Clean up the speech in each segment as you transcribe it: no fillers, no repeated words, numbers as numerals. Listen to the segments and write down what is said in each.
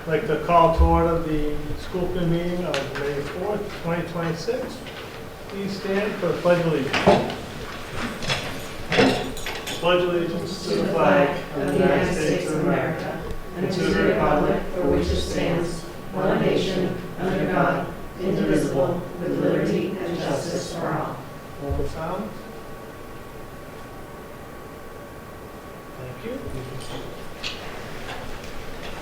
I'd like to call to order the school committee meeting of May 4th, 2026. Please stand for the Pledge of Allegiance. Pledge allegiance to the flag of the United States of America and to the republic for which it stands, one nation, under God, indivisible, with liberty and justice for all. Hold silence. Thank you.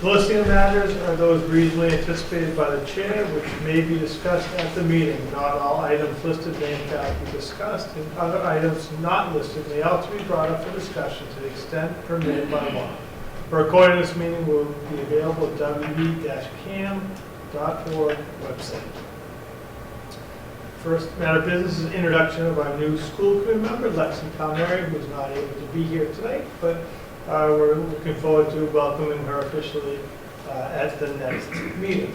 The listing of matters are those reasonably anticipated by the chair, which may be discussed at the meeting. Not all items listed may in fact be discussed, and other items not listed may also be brought up for discussion to the extent permitted by law. A recording of this meeting will be available at wb-cam.org website. First matter of business is introduction of our new school committee member, Lexi Palmieri, who is not able to be here tonight, but we're looking forward to welcoming her officially at the next meeting.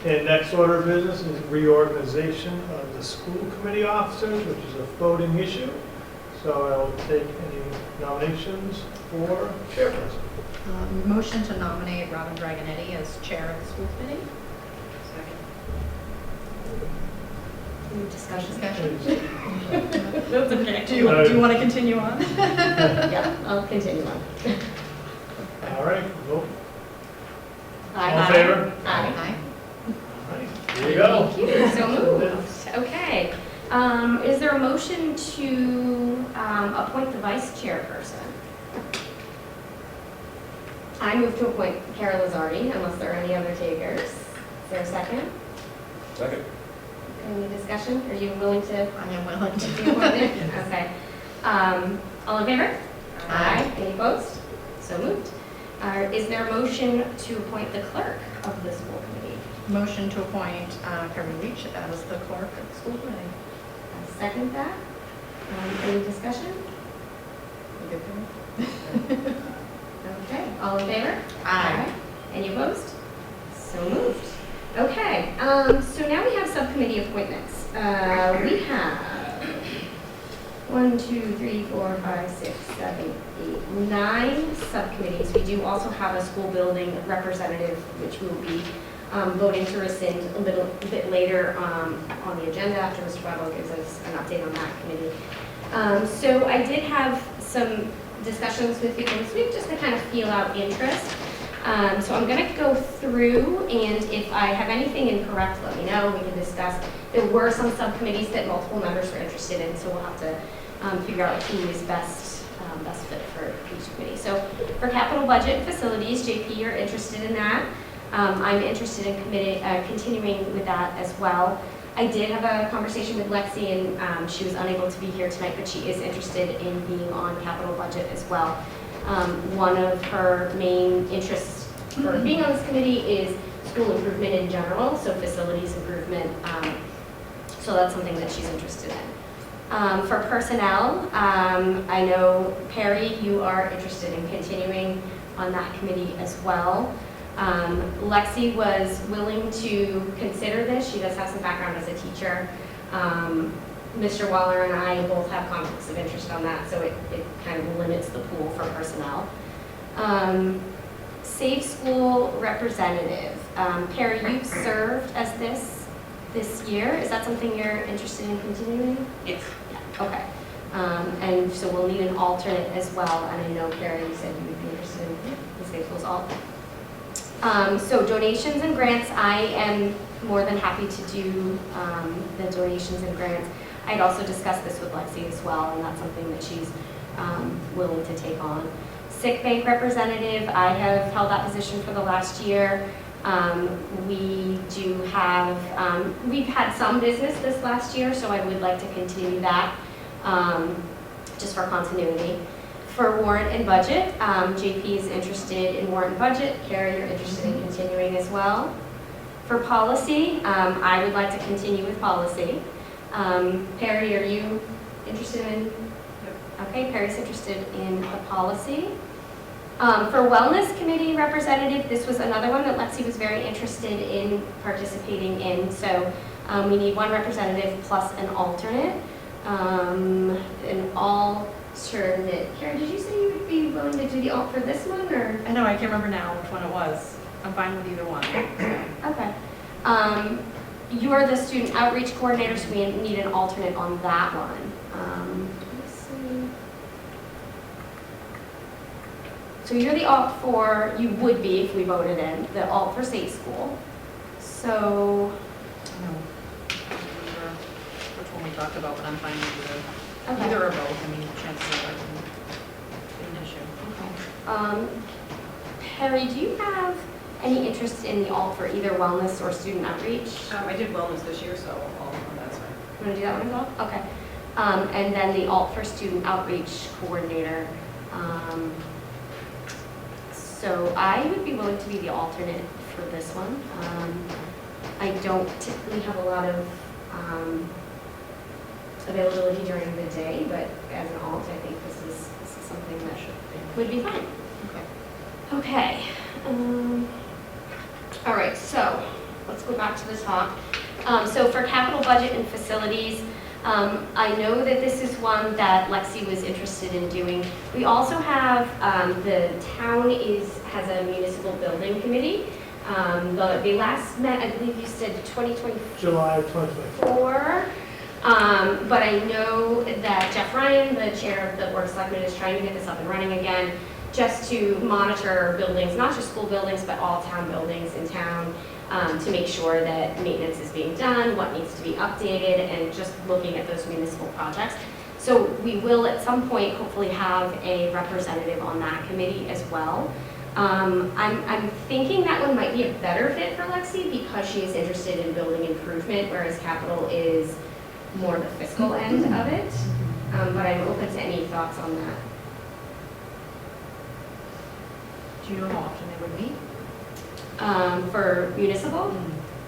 And next order of business is reorganization of the school committee officers, which is a voting issue. So I will take any nominations for chairperson. Motion to nominate Robin Dragonetti as chair of the school committee. Any discussion? That's okay. Do you want to continue on? Yeah, I'll continue on. All right, vote. Aye. All in favor? Aye. All right, here you go. Thank you, so moved. Okay. Is there a motion to appoint the vice chairperson? I move to appoint Kara Lazardi, unless there are any other takers. Is there a second? Second. Any discussion? Are you willing to I am willing to. be appointed? Okay. All in favor? Aye. Any opposed? So moved. Is there a motion to appoint the clerk of the school committee? Motion to appoint Kirby Leach as the clerk of the school committee. I second that. Any discussion? You good for me? Okay. All in favor? Aye. Any opposed? So moved. Okay. So now we have subcommittee appointments. We have 1, 2, 3, 4, 5, 6, 7, 8, 9 subcommittees. We do also have a school building representative, which we'll be voting to rescind a little bit later on the agenda after Mr. Weber gives us an update on that committee. So I did have some discussions with people this week just to kind of feel out interest. So I'm going to go through, and if I have anything incorrect, let me know. We can discuss. There were some subcommittees that multiple members were interested in, so we'll have to figure out who is best fit for each committee. So for capital budget and facilities, JP, you're interested in that. I'm interested in continuing with that as well. I did have a conversation with Lexi, and she was unable to be here tonight, but she is interested in being on capital budget as well. One of her main interests for being on this committee is school improvement in general, so facilities improvement. So that's something that she's interested in. For personnel, I know, Perry, you are interested in continuing on that committee as well. Lexi was willing to consider this. She does have some background as a teacher. Mr. Waller and I both have conflicts of interest on that, so it kind of limits the pool for personnel. Safe School Representative. Perry, you've served as this year. Is that something you're interested in continuing? Yes. Yeah. Okay. And so we'll need an alternate as well, and I know, Perry, you said you would be interested in the Safe Schools alternate. So donations and grants, I am more than happy to do the donations and grants. I'd also discussed this with Lexi as well, and that's something that she's willing to take on. Sick bank representative, I have held that position for the last year. We do have, we've had some business this last year, so I would like to continue that just for continuity. For warrant and budget, JP is interested in warrant and budget. Kara, you're interested in continuing as well. For policy, I would like to continue with policy. Perry, are you interested in? Okay, Perry's interested in the policy. For wellness committee representative, this was another one that Lexi was very interested in participating in. So we need one representative plus an alternate. And all turn it. Karen, did you say you would be willing to do the alt for this one, or? I know, I can't remember now which one it was. I'm fine with either one. Okay. You're the student outreach coordinator, so we need an alternate on that one. Let's see. So you're the alt for, you would be if we voted in, the alt for state school. So, No. I don't remember which one we talked about, but I'm fine with either. okay. Either or both, I mean, chances are it can be an issue. Okay. Perry, do you have any interest in the alt for either wellness or student outreach? I did wellness this year, so that's fine. You want to do that one as well? Okay. And then the alt for student outreach coordinator. So I would be willing to be the alternate for this one. I don't typically have a lot of availability during the day, but as an alt, I think this is something that would be fine. Okay. Okay. All right, so let's go back to the top. So for capital budget and facilities, I know that this is one that Lexi was interested in doing. We also have, the town has a municipal building committee. They last met, I believe you said 2024. July 2024. But I know that Jeff Ryan, the chair of the Board of Selectmen, is trying to get this up and running again, just to monitor buildings, not just school buildings, but all town buildings in town, to make sure that maintenance is being done, what needs to be updated, and just looking at those municipal projects. So we will at some point hopefully have a representative on that committee as well. I'm thinking that one might be a better fit for Lexi because she is interested in building improvement, whereas capital is more the fiscal end of it. But I'm open to any thoughts on that. Do you know how often they would meet? For municipal,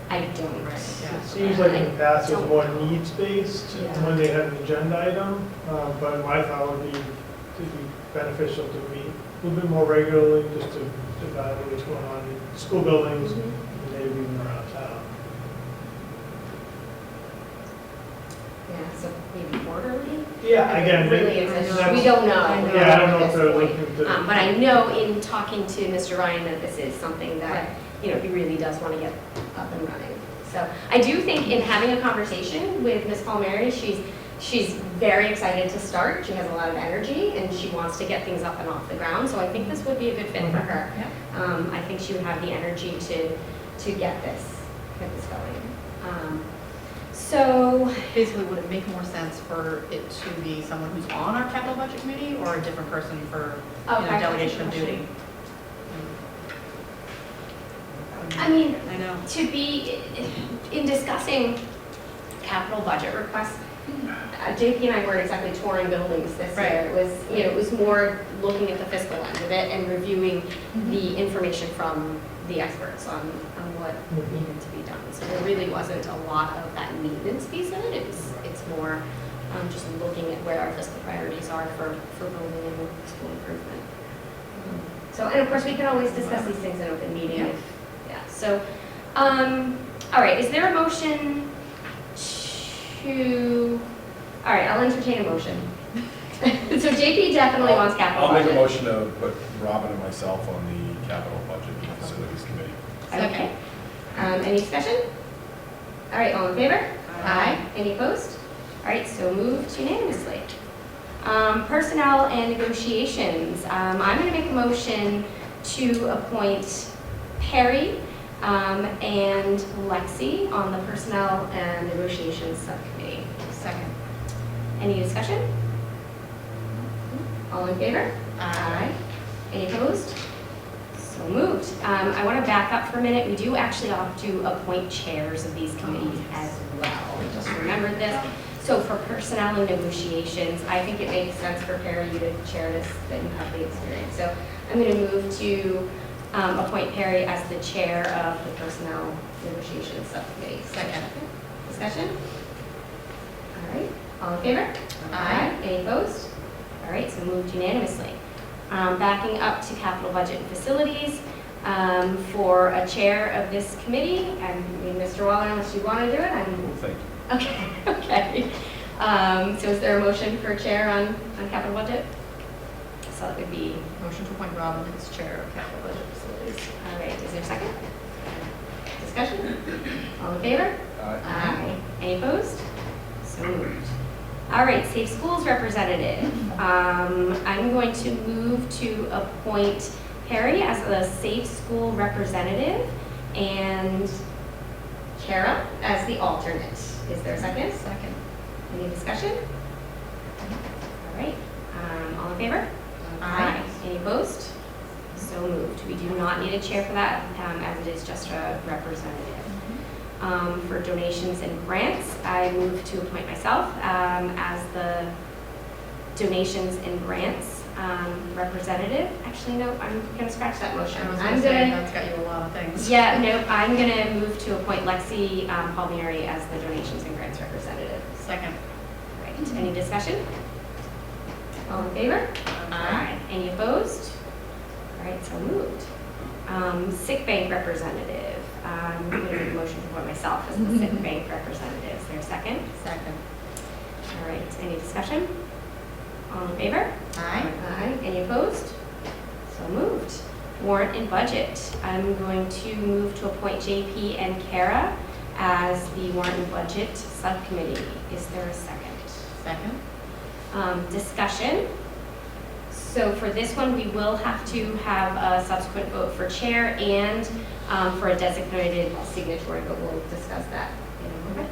I don't. Right, yeah. It seems like in the past it was more needs-based Yeah. when they had an agenda item, but my thought would be to be beneficial to meet a little bit more regularly, just to evaluate what's going on in school buildings, and maybe even around town. Yeah, so maybe quarterly? Yeah, again, Really, that's- we don't know. I know. Yeah, I don't know at if this they're point. looking to. But I know in talking to Mr. Ryan that this is something that, you know, he really does want to get up and running. So I do think in having a conversation with Ms. Palmieri, she's very excited to start. She has a lot of energy and she wants to get things up and off the ground. So I think this would be a good fit for her. Yeah. I think she would have the energy to get this going. So Basically, would it make more sense for it to be someone who's on our capital budget committee or a different person for, Okay, delegation of good question. duty? I mean, I know. to be, in discussing capital budget requests, JP and I weren't exactly touring buildings this Right. year. It was, it was more looking at the fiscal end of it and reviewing the information from the experts on what needed to be done. So there really wasn't a lot of that maintenance piece of it. It's more just looking at where our fiscal priorities are for building and school improvement. So, and of course, we can always discuss these things in open meeting Yeah. So, all right, is there a motion to, all right, I'll entertain a motion. So JP definitely wants capital I'll make a budget. motion to put Robin and myself on the capital budget and facilities committee. Okay. Any discussion? All right, all in favor? Aye. Any opposed? All right, so moved unanimously. Personnel and negotiations. I'm going to make a motion to appoint Perry and Lexi on the Personnel and Negotiations Subcommittee. Second. Any discussion? All in favor? Aye. Any opposed? So moved. I want to back up for a minute. We do actually have to appoint chairs of these committees as well. I just remembered this. So for personnel and negotiations, I think it makes sense for Perry, you to chair this, that you have the experience. So I'm going to move to appoint Perry as the chair of the Personnel Negotiations Subcommittee. Second. Discussion? All right, all in favor? Aye. Any opposed? All right, so moved unanimously. Backing up to capital budget and facilities, for a chair of this committee, I mean, Mr. Waller, unless you want to do it, Well, thank you. okay, okay. So is there a motion for chair on capital budget? So that would be, Motion to appoint Robin as chair of capital budget facilities. all right, is there a second? Discussion? All in favor? Aye. Any opposed? So moved. All right, Safe Schools representative. I'm going to move to appoint Perry as the Safe School representative and Kara as the alternate. Is there a second? Second. Any discussion? All right, all in favor? Any opposed? So moved. We do not need a chair for that, as it is just a representative. For donations and grants, I move to appoint myself as the donations and grants representative. Actually, no, I'm going to scratch that motion. I was I'm gonna say, gonna, that's got you a lot of things. yeah, no, I'm going to move to appoint Lexi Palmieri as the donations and grants representative. Second. Right. Any discussion? All in favor? Aye. Any opposed? All right, so moved. Sick bank representative. I'm going to make a motion to appoint myself as the sick bank representative. Is there a second? Second. All right, any discussion? All in favor? Aye. Aye. Any opposed? So moved. Warrant and budget. I'm going to move to appoint JP and Kara as the warrant and budget subcommittee. Is there a second? Second. Discussion. So for this one, we will have to have a subsequent vote for chair and for a designated signatory, but we'll discuss that in a moment.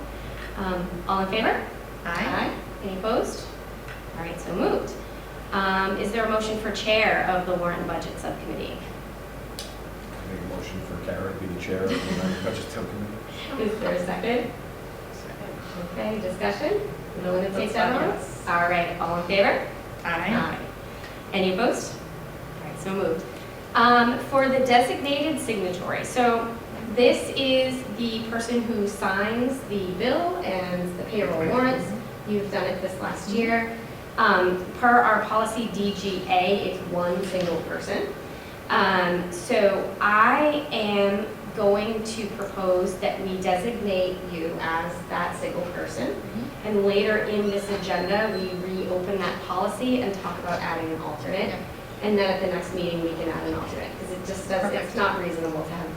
All in favor? Aye. Any opposed? All right, so moved. Is there a motion for chair of the warrant and budget subcommittee? Make a motion for Kara to be the chair of the budget subcommittee. Is there a second? Okay, discussion? No one to take that on? All right, all in favor? Aye. Any opposed? All right, so moved. For the designated signatory, so this is the person who signs the bill and the payroll warrants. You've done it this last year. Per our policy DGA, it's one single person. So I am going to propose that we designate you as that single person. And later in this agenda, we reopen that policy and talk about adding an alternate. Yep. And then at the next meeting, we can add an alternate, because it just does, it's Perfect. not reasonable to have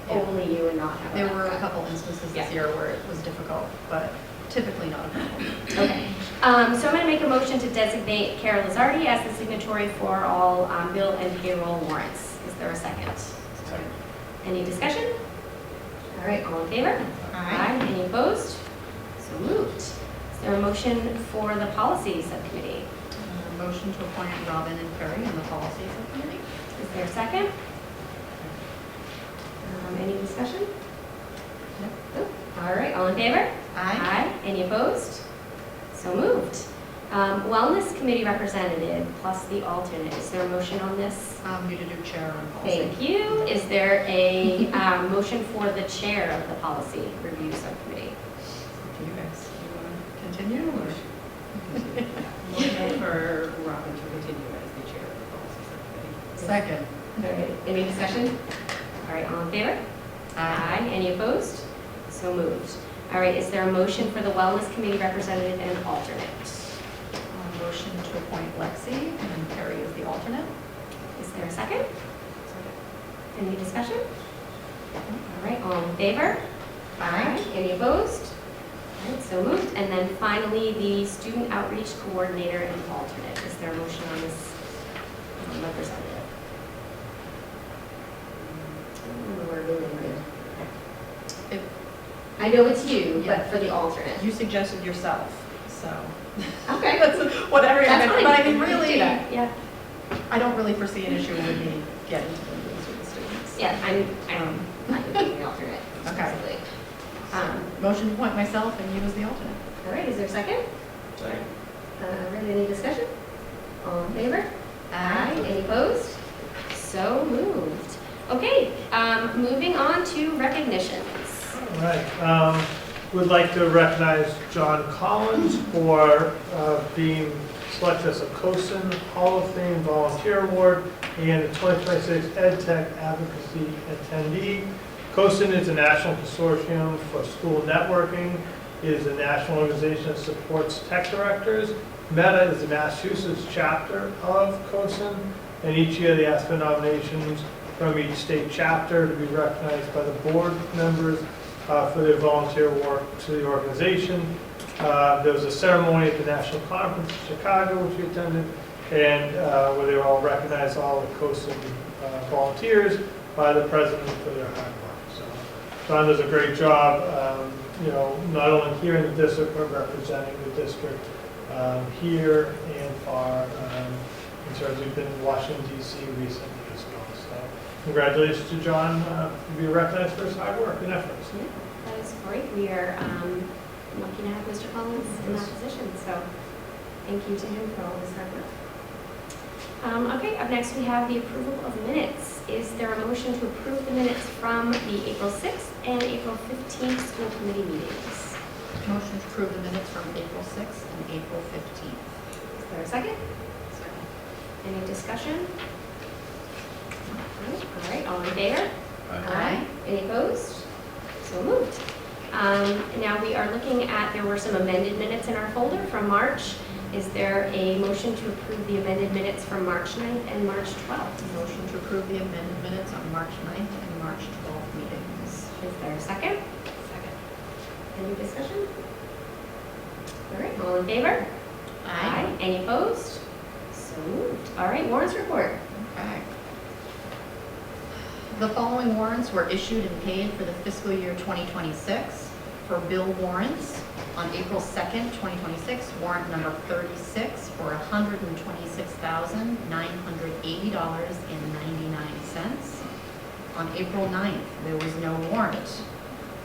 Yeah. only you and not have. There a were a backup. couple instances Yeah. this year where it was difficult, but typically not a problem. Okay, so I'm going to make a motion to designate Kara Lizardi as the signatory for all bill and payroll warrants. Is there a second? Second. Any discussion? All right, all in favor? Aye. Any opposed? So moved. Is there a motion for the policy subcommittee? Motion to appoint Robin and Perry on the policy subcommittee. Is there a second? Any discussion? Nope. All right, all in favor? Aye. Any opposed? So moved. Wellness committee representative plus the alternate. Is there a motion on this? You to do chair on policy. Thank you. Is there a motion for the chair of the policy review subcommittee? Do you guys, do you want to continue or? Motion for Robin to continue as the chair of the policy subcommittee. Second. All right, any discussion? All right, all in favor? Any opposed? So moved. All right, is there a motion for the wellness committee representative and alternate? Motion to appoint Lexi and Perry as the alternate. Is there a second? Any discussion? All right, all in favor? Any opposed? All right, so moved. And then finally, the student outreach coordinator and alternate. Is there a motion on this representative? We're really good. If I know it's you, Yeah. but for the alternate. you suggested yourself, so. Okay. That's whatever, That's fine. but I mean, We can do really, that. Yeah, I don't really foresee an issue with me getting to the meetings with the students. yeah, I'm fine being the alternate. Okay. Absolutely. Motion to appoint myself and you as the alternate. All right, is there a second? Second. Right, any discussion? All in favor? Any opposed? So moved. Okay, moving on to recognitions. All right, would like to recognize John Collins for being selected as a COSIN Hall of Fame Volunteer Award and a 2026 EdTech Advocacy Attendee. COSIN is a national consortium for school networking, is the national organization that supports tech directors. Meta is the Massachusetts chapter of COSIN, and each year they ask for nominations from each state chapter to be recognized by the board members for their volunteer work to the organization. There was a ceremony at the National Conference in Chicago, which we attended, and where they all recognized all the COSIN volunteers by the president for their hard work. So John does a great job, not only here in the district, but representing the district here and far, in terms of been in Washington, D.C. recently as well. So congratulations to John for being recognized for his hard work and efforts. Yeah, that is great. We are lucky to have Mr. Collins in that position, so thank you to him for all his hard work. Okay, up next we have the approval of minutes. Is there a motion to approve the minutes from the April 6th and April 15th school committee meetings? Motion to approve the minutes from April 6th and April 15th. Is there a second? Second. Any discussion? All right, all in favor? Aye. Any opposed? So moved. Now we are looking at, there were some amended minutes in our folder from March. Is there a motion to approve the amended minutes from March 9th and March 12th? Motion to approve the amended minutes on March 9th and March 12th meetings. Is there a second? Second. Any discussion? All right, all in favor? Any opposed? So moved. All right, warrants report. Okay. The following warrants were issued and paid for the fiscal year 2026. For bill warrants, on April 2nd, 2026, warrant number 36 for $126,980.99. On April 9th, there was no warrant.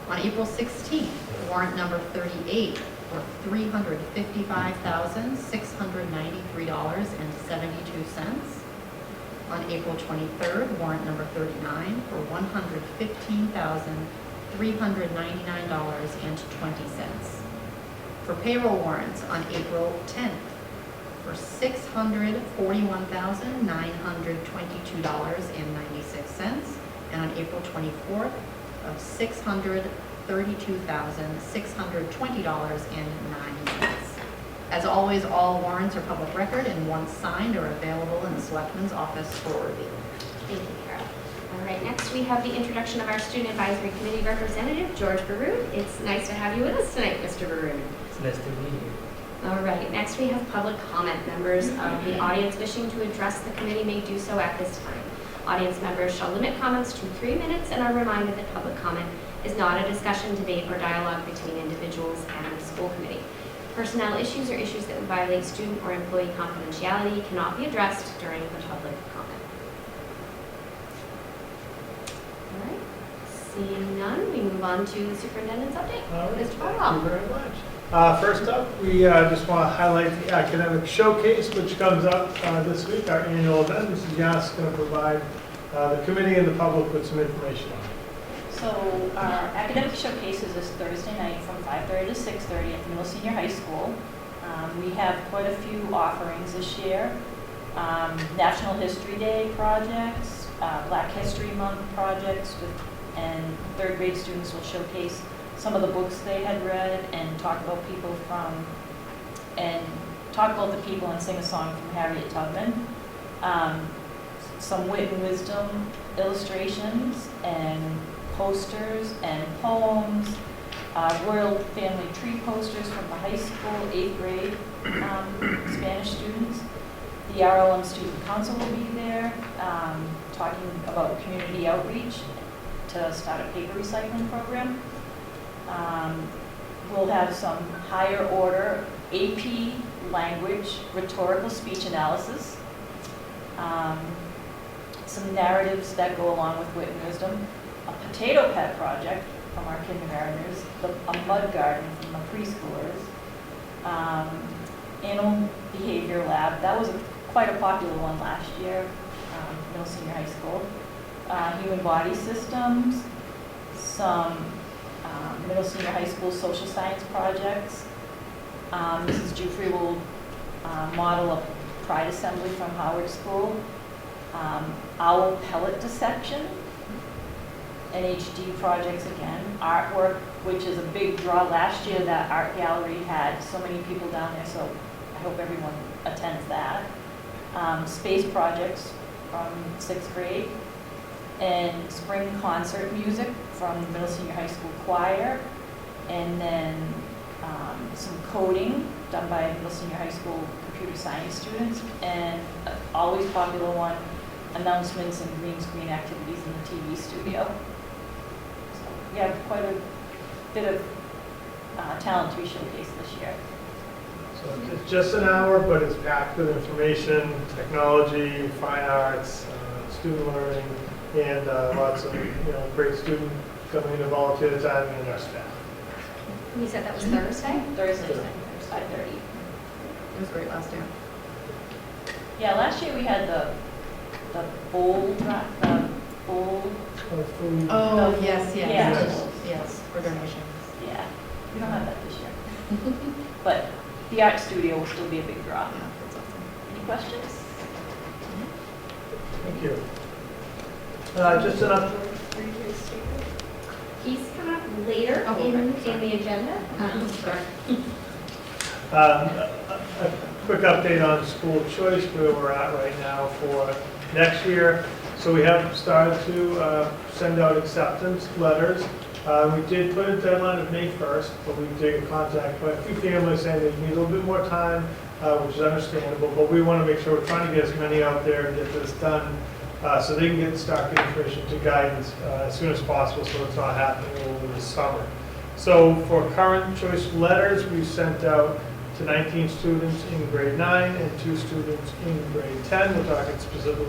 On April 16th, warrant number 38 for $355,693.72. On April 23rd, warrant number 39 for $115,399.20. For payroll warrants on April 10th for $641,922.96, and on April 24th of $632,620.09. As always, all warrants are public record and once signed are available in the Selectman's office for review. Thank you, Carol. All right, next we have the introduction of our Student Advisory Committee representative, George Baroud. It's nice to have you with us tonight, Mr. Baroud. It's nice to meet you. All right, next we have public comment. Members of the audience wishing to address the committee may do so at this time. Audience members shall limit comments to 3 minutes and are reminded that public comment is not a discussion, debate, or dialogue between individuals and the school committee. Personnel issues or issues that would violate student or employee confidentiality cannot be addressed during the public comment. All right, seeing none, we move on to the superintendent's update. All right, Mr. thank Farwell. you very much. First up, we just want to highlight the academic showcase, which comes up this week, our annual event. Mrs. Yass is going to provide the committee and the public with some information on it. So our academic showcase is this Thursday night from 5:30 to 6:30 at the middle senior high school. We have quite a few offerings this year. National History Day projects, Black History Month projects, and third grade students will showcase some of the books they had read and talk about the people and sing a song from Harriet Tubman. Some wit and wisdom illustrations and posters and poems, royal family tree posters from the high school 8th grade Spanish students. The RLM Student Council will be there talking about community outreach to start a paper recycling program. We'll have some higher order AP language rhetorical speech analysis, some narratives that go along with wit and wisdom, a potato pet project from our kindergartners, a mud garden from the preschoolers, animal behavior lab. That was quite a popular one last year, middle senior high school. Human body systems, some middle senior high school social science projects. Mrs. Jufrey will model a pride assembly from Howard School. Owl pellet dissection. NHD projects again, artwork, which is a big draw. Last year, that art gallery had so many people down there, so I hope everyone attends that. Space projects from 6th grade, and spring concert music from the middle senior high school choir, and then some coding done by middle senior high school computer science students, and always popular one, announcements and green screen activities in the TV studio. So we have quite a bit of talent to be showcased this year. So it's just an hour, but it's packed with information, technology, fine arts, student learning, and lots of great students coming in to volunteer their time and our staff. You said that was Thursday? Thursday, Thursday. 5:30. It was great last year. Yeah, last year we had the bowl, Oh, The- yes, Yeah. yes, for donations. yeah, we don't have that this year. But the art studio will still be a big draw. Yeah, that's awesome. Any questions? Thank you. Just an update. He's coming up later Oh, okay, in sorry. the agenda. Sorry. A quick update on school choice, where we're at right now for next year. So we have started to send out acceptance letters. We did put a deadline of May 1st, but we did get contact by a few families saying they need a little bit more time, which is understandable, but we want to make sure we're trying to get as many out there and get this done so they can start getting information to guidance as soon as possible, so it's not happening over the summer. So for current choice letters, we sent out to 19 students in grade 9 and 2 students in grade 10. We're talking specifically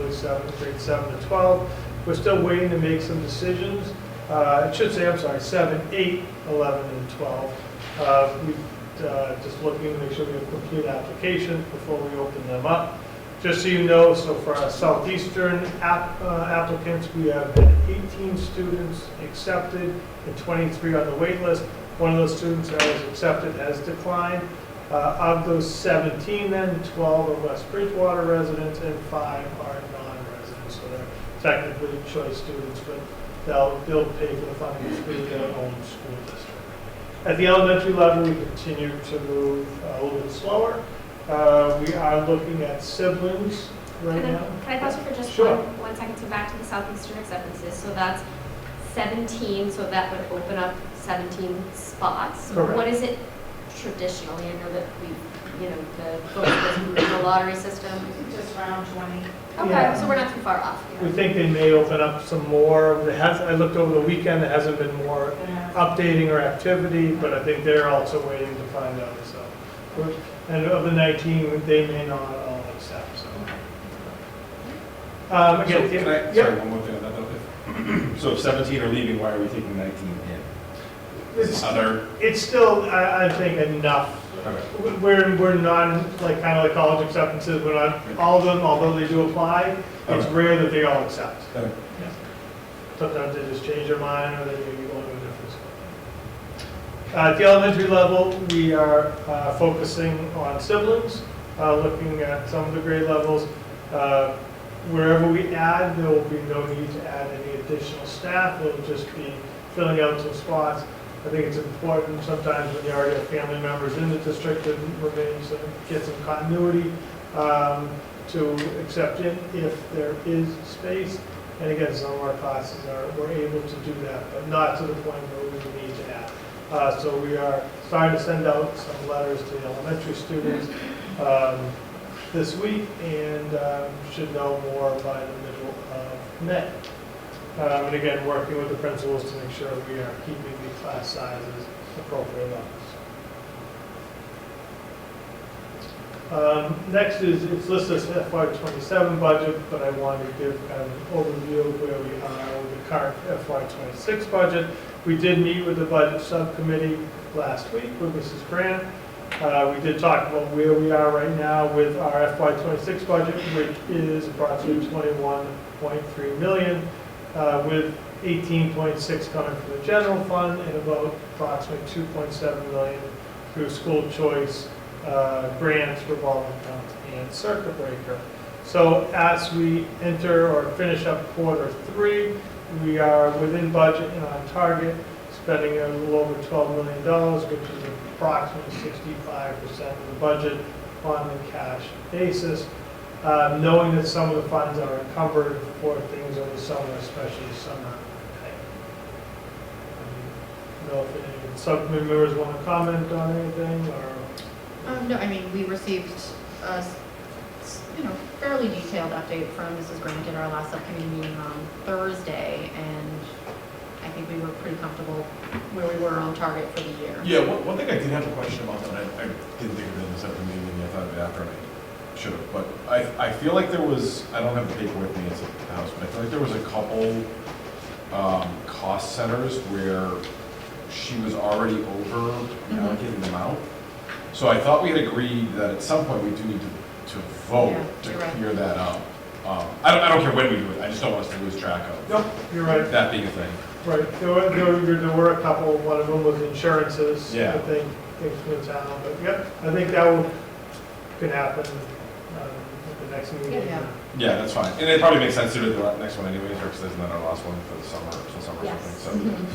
grade 7 to 12. We're still waiting to make some decisions. It should say, 7, 8, 11, and 12. We're just looking to make sure we have complete applications before we open them up. Just so you know, so for our southeastern applicants, we have had 18 students accepted and 23 on the wait list. One of those students that was accepted has declined. Of those 17 then, 12 are West Bridgewater residents and 5 are non-residents. So they're technically choice students, but they'll pay for the funding through their own school district. At the elementary level, we continue to move a little bit slower. We are looking at siblings right now. Can I pause you for just Sure. one second? So back to the Southeastern acceptances. So that's 17, so that would open up 17 spots. Correct. What is it traditionally? I know that the folks that do the lottery system. Just around 20. Okay, Yeah. so we're not too far off. We think they may open up some more. I looked over the weekend, there hasn't been more updating or activity, but I think they're also waiting to find out, so. And of the 19, they may not all accept, so. So Again, can I, yeah. sorry, one more thing on that though. So if 17 are leaving, why are we taking 19 in? It's- Other, It's still, I think, enough. okay. We're non, kind of like college acceptances, we're not, all of them, although they do apply, it's Okay. rare that they all accept. Okay. Sometimes they just change their mind, or they maybe go to a different school. At the elementary level, we are focusing on siblings, looking at some of the grade levels. Wherever we add, there will be no need to add any additional staff, we'll just be filling out some spots. I think it's important sometimes when you already have family members in the district that remains, get some continuity to accept in if there is space. And again, some of our classes we're able to do that, but not to the point where we need to add. So we are starting to send out some letters to the elementary students this week, and should know more by the middle of May. And again, working with the principals to make sure we are keeping the class sizes appropriate levels. Next is, it's listed as FY27 budget, but I wanted to give kind of an overview of where we are with the current FY26 budget. We did meet with the budget subcommittee last week with Mrs. Grant. We did talk about where we are right now with our FY26 budget, which is approximately $21.3 million, with 18.6 coming from the general fund and about approximately 2.7 million through school choice, grants, revolving account, and circuit breaker. So as we enter or finish up quarter 3, we are within budget and on target, spending a little over $12 million, which is approximately 65% of the budget on the cash basis, knowing that some of the funds are encumbered for things over the summer, especially summer pay. I don't know if any subcommittee members want to comment on anything, or? No, I mean, we received a, fairly detailed update from Mrs. Grant at our last subcommittee meeting on Thursday, and I think we were pretty comfortable where we were on target for the year. Yeah, one thing I did have a question about, that I didn't think of it in this at the meeting, I thought of it after, and I should have, but I feel like there was, I don't have the paper with me, it's at the house, but I feel like there was a couple cost centers where she was already over allocating them out. So I thought we had agreed that at some point we do need to vote Yeah, to you're right. clear that up. I don't care when we do it, I just don't want us to lose track of Nope, you're right. that being a thing. Right, there were a couple, one of them was insurances, Yeah. I think, things from the town, but yep, I think that can happen at the next meeting. Yeah. Yeah, that's fine. And it probably makes sense to do the next one anyways, because isn't that our last one for the summer, till summer or Yes. something? So Mhm.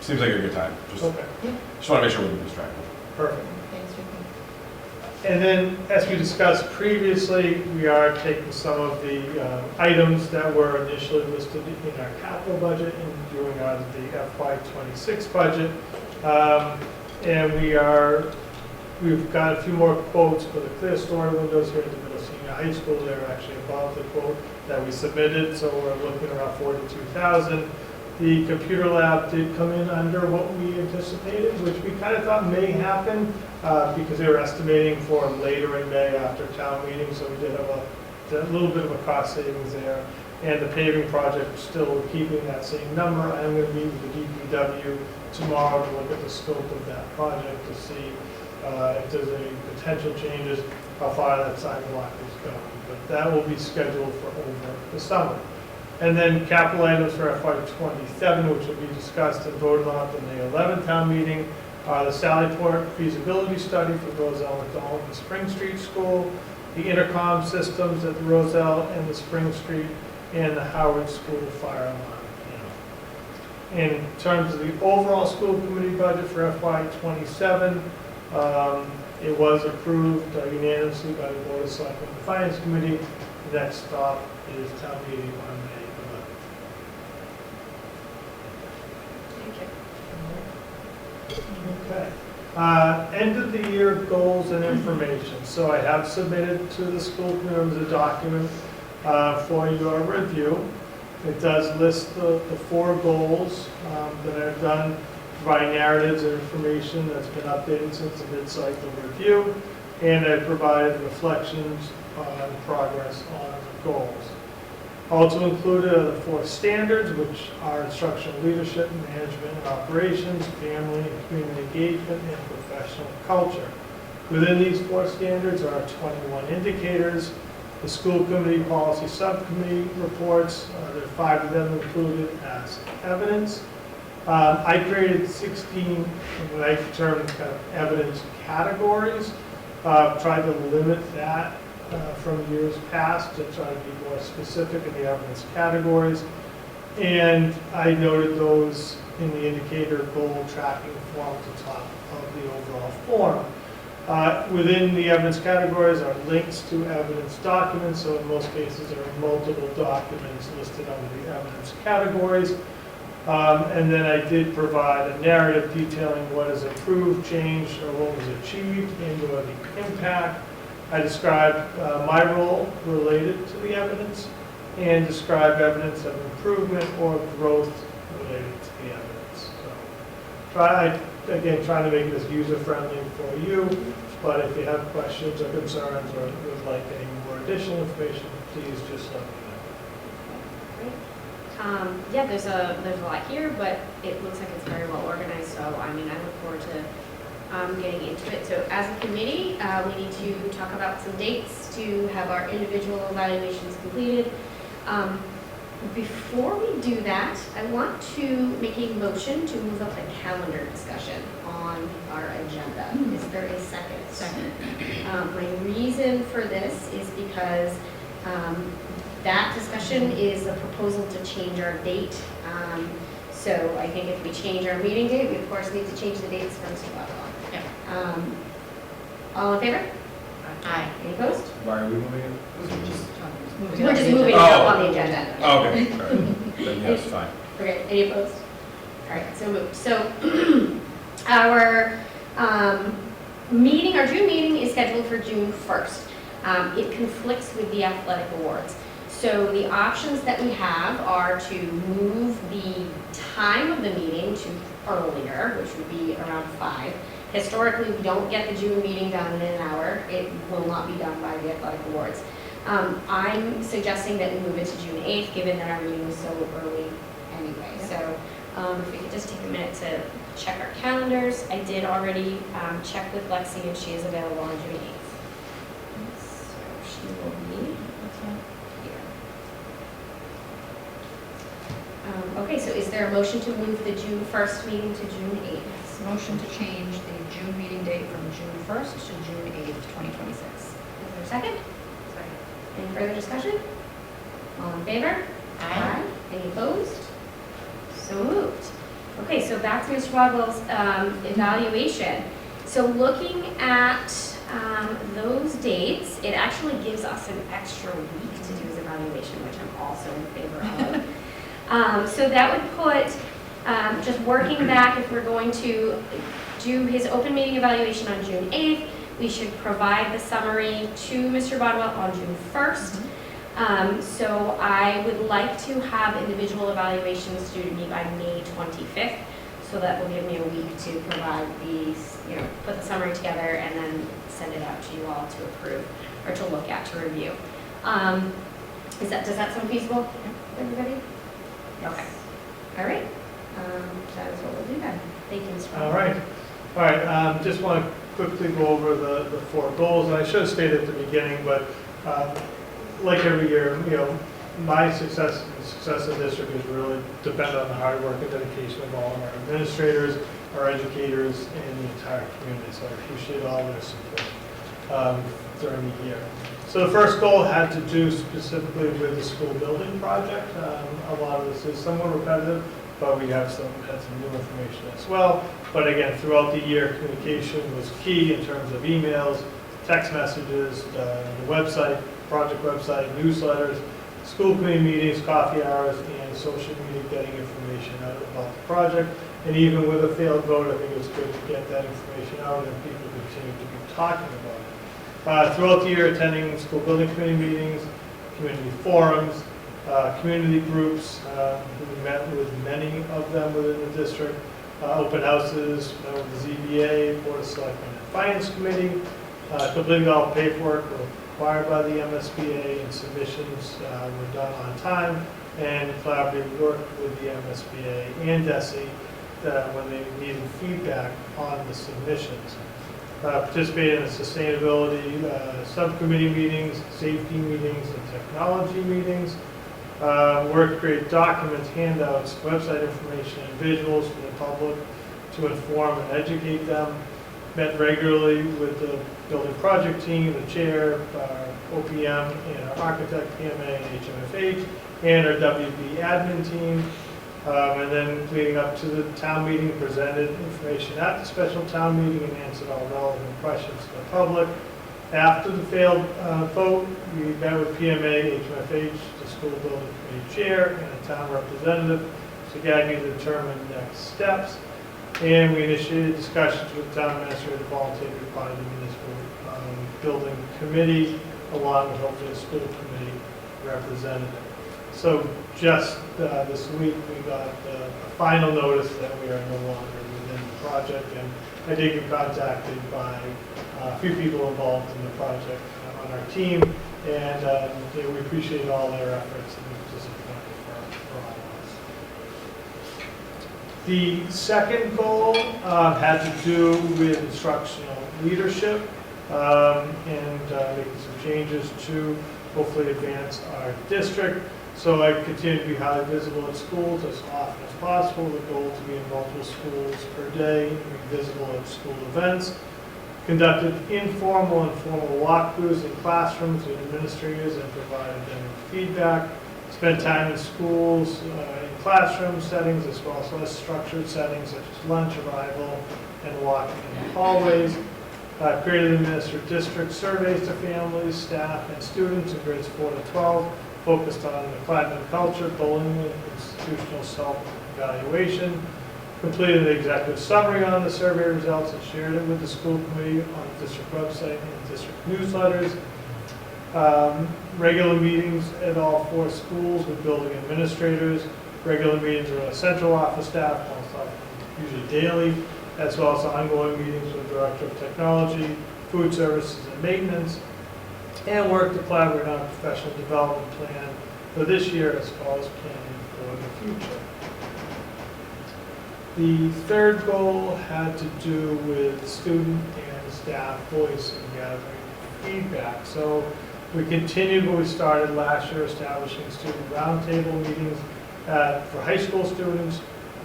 seems like a good time. Just Okay, want to make sure we don't lose track of it. perfect. Thanks, Vicky. And then, as we discussed previously, we are taking some of the items that were initially listed in our capital budget and doing out of the FY26 budget. And we've got a few more quotes for the clear story windows here at the middle senior high school. They're actually above the quote that we submitted, so we're looking around 42,000. The computer lab did come in under what we anticipated, which we kind of thought may happen because they were estimating for later in May after town meeting, so we did have a little bit of a cost savings there. And the paving project, still keeping that same number. I'm going to meet with the DPW tomorrow to look at the scope of that project to see if there's any potential changes, how far that sidewalk is going. But that will be scheduled for over the summer. And then capital items for FY27, which will be discussed and voted on at the May 11th town meeting, are the Sallyport feasibility study for Roselle McDonald and Spring Street School, the intercom systems at the Roselle and the Spring Street, and the Howard School fire alarm. In terms of the overall school committee budget for FY27, it was approved unanimously by the Board of Selectmen and the Finance Committee. The next stop is town meeting on May 11th. Thank you. Okay. End of the year goals and information. So I have submitted to the school committee a document for your review. It does list the 4 goals that I've done, providing narratives and information that's been updated since the mid-cycle review, and I provided reflections on progress on the goals. Also included are the 4 standards, which are instructional leadership, management and operations, family and community engagement, and professional culture. Within these 4 standards are 21 indicators. The school committee policy subcommittee reports, there are 5 of them included as evidence. I created 16, what I termed kind of evidence categories. Tried to limit that from years past to try to be more specific in the evidence categories. And I noted those in the indicator goal tracking form at the top of the overall form. Within the evidence categories are links to evidence documents, so in most cases there are multiple documents listed under the evidence categories. And then I did provide a narrative detailing what is improved, changed, or what was achieved, and/or the impact. I described my role related to the evidence and described evidence of improvement or growth related to the evidence. So trying to make this user-friendly for you, but if you have questions or concerns or would like any more additional information, please just let me know. Great. Yeah, there's a lot here, but it looks like it's very well organized, so I mean, I look forward to getting into it. So as a committee, we need to talk about some dates to have our individual evaluations completed. Before we do that, I want to make a motion to move up the calendar discussion on our agenda. Is there a second? Second. My reason for this is because That discussion is a proposal to change our date. So I think if we change our meeting date, we of course need to change the dates for Mr. Butler. Yep. All in favor? Aye. Any opposed? Why are we moving it? We're just moving it up on the agenda. Oh, okay, all right. Then yes, fine. Okay, any opposed? All right, so moved. So our meeting, our June meeting is scheduled for June 1st. It conflicts with the athletic awards. So the options that we have are to move the time of the meeting to earlier, which would be around 5. Historically, we don't get the June meeting done in an hour. It will not be done by the athletic awards. I'm suggesting that we move it to June 8th, given that our meeting is so early anyway. So if we could just take a minute to check our calendars. I did already check with Lexi, and she is available on June 8th. So she will be here. Okay, so is there a motion to move the June 1st meeting to June 8th? Motion to change the June meeting date from June 1st to June 8th, 2026. Is there a second? Any further discussion? All in favor? Aye. Any opposed? So moved. Okay, so back to Mr. Wadwell's evaluation. So looking at those dates, it actually gives us an extra week to do his evaluation, which I'm also in favor of. So that would put, just working back, if we're going to do his open meeting evaluation on June 8th, we should provide the summary to Mr. Bodwell on June 1st. So I would like to have individual evaluations due to me by May 25th. So that will give me a week to provide these, put the summary together and then send it out to you all to approve or to look at, to review. Does that sound feasible, everybody? Okay. All right. That is what we'll do then. Thank you, Mr. Bodwell. All right, just want to quickly go over the 4 goals, and I should have stated at the beginning, but like every year, my success and the success of the district is really dependent on the hard work and dedication of all of our administrators, our educators, and the entire community, so I appreciate all their support during the year. So the first goal had to do specifically with the school building project. A lot of this is somewhat repetitive, but we had some new information as well. But again, throughout the year, communication was key in terms of emails, text messages, the website, project website, newsletters, school committee meetings, coffee hours, and social media, getting information out about the project. And even with a failed vote, I think it's good to get that information out and people continue to be talking about it. Throughout the year, attending school building committee meetings, community forums, community groups. We met with many of them within the district. Open houses, met with the ZBA, Board of Selectmen and Finance Committee, completing all paperwork required by the MSBA, and submissions were done on time, and collaboratively worked with the MSBA and DESE when they needed feedback on the submissions. Participated in the sustainability subcommittee meetings, safety meetings, and technology meetings. Work to create documents, handouts, website information, and visuals for the public to inform and educate them. Met regularly with the building project team, the chair, our OPM, and our architect, PMA, and HMFH, and our WB admin team. And then leading up to the town meeting, presented information at the special town meeting and answered all relevant questions to the public. After the failed vote, we met with PMA, HMFH, the school building committee chair, and a town representative to guide me to determine next steps. And we initiated discussions with the town administrator to volunteer to be part of the municipal building committee, along with hopefully the school committee representative. So just this week, we got a final notice that we are no longer within the project, and I did get contacted by a few people involved in the project on our team, and we appreciate all their efforts and disappointed for all of us. The second goal had to do with instructional leadership and making some changes to hopefully advance our district. So I continue to be highly visible at schools as often as possible. The goal to be in multiple schools per day, and be visible at school events. conducted informal and formal walkthroughs in classrooms with administrators and provided them with feedback, spent time in schools, in classroom settings, as well as less structured settings such as lunch, arrival, and walking in the hallways. Created and administered district surveys to families, staff, and students in grades 4 to 12, focused on the climate and culture, bullying, and institutional self-evaluation. Completed an executive summary on the survey results and shared it with the school committee on the district website and district newsletters. Regular meetings at all 4 schools with building administrators. Regular meetings with the central office staff, usually daily, as well as ongoing meetings with the Director of Technology, Food Services and Maintenance, and work to collaborate on a professional development plan for this year as well as planning for the future. The third goal had to do with student and staff voice and gathering feedback. So we continued what we started last year, establishing student roundtable meetings for high school students,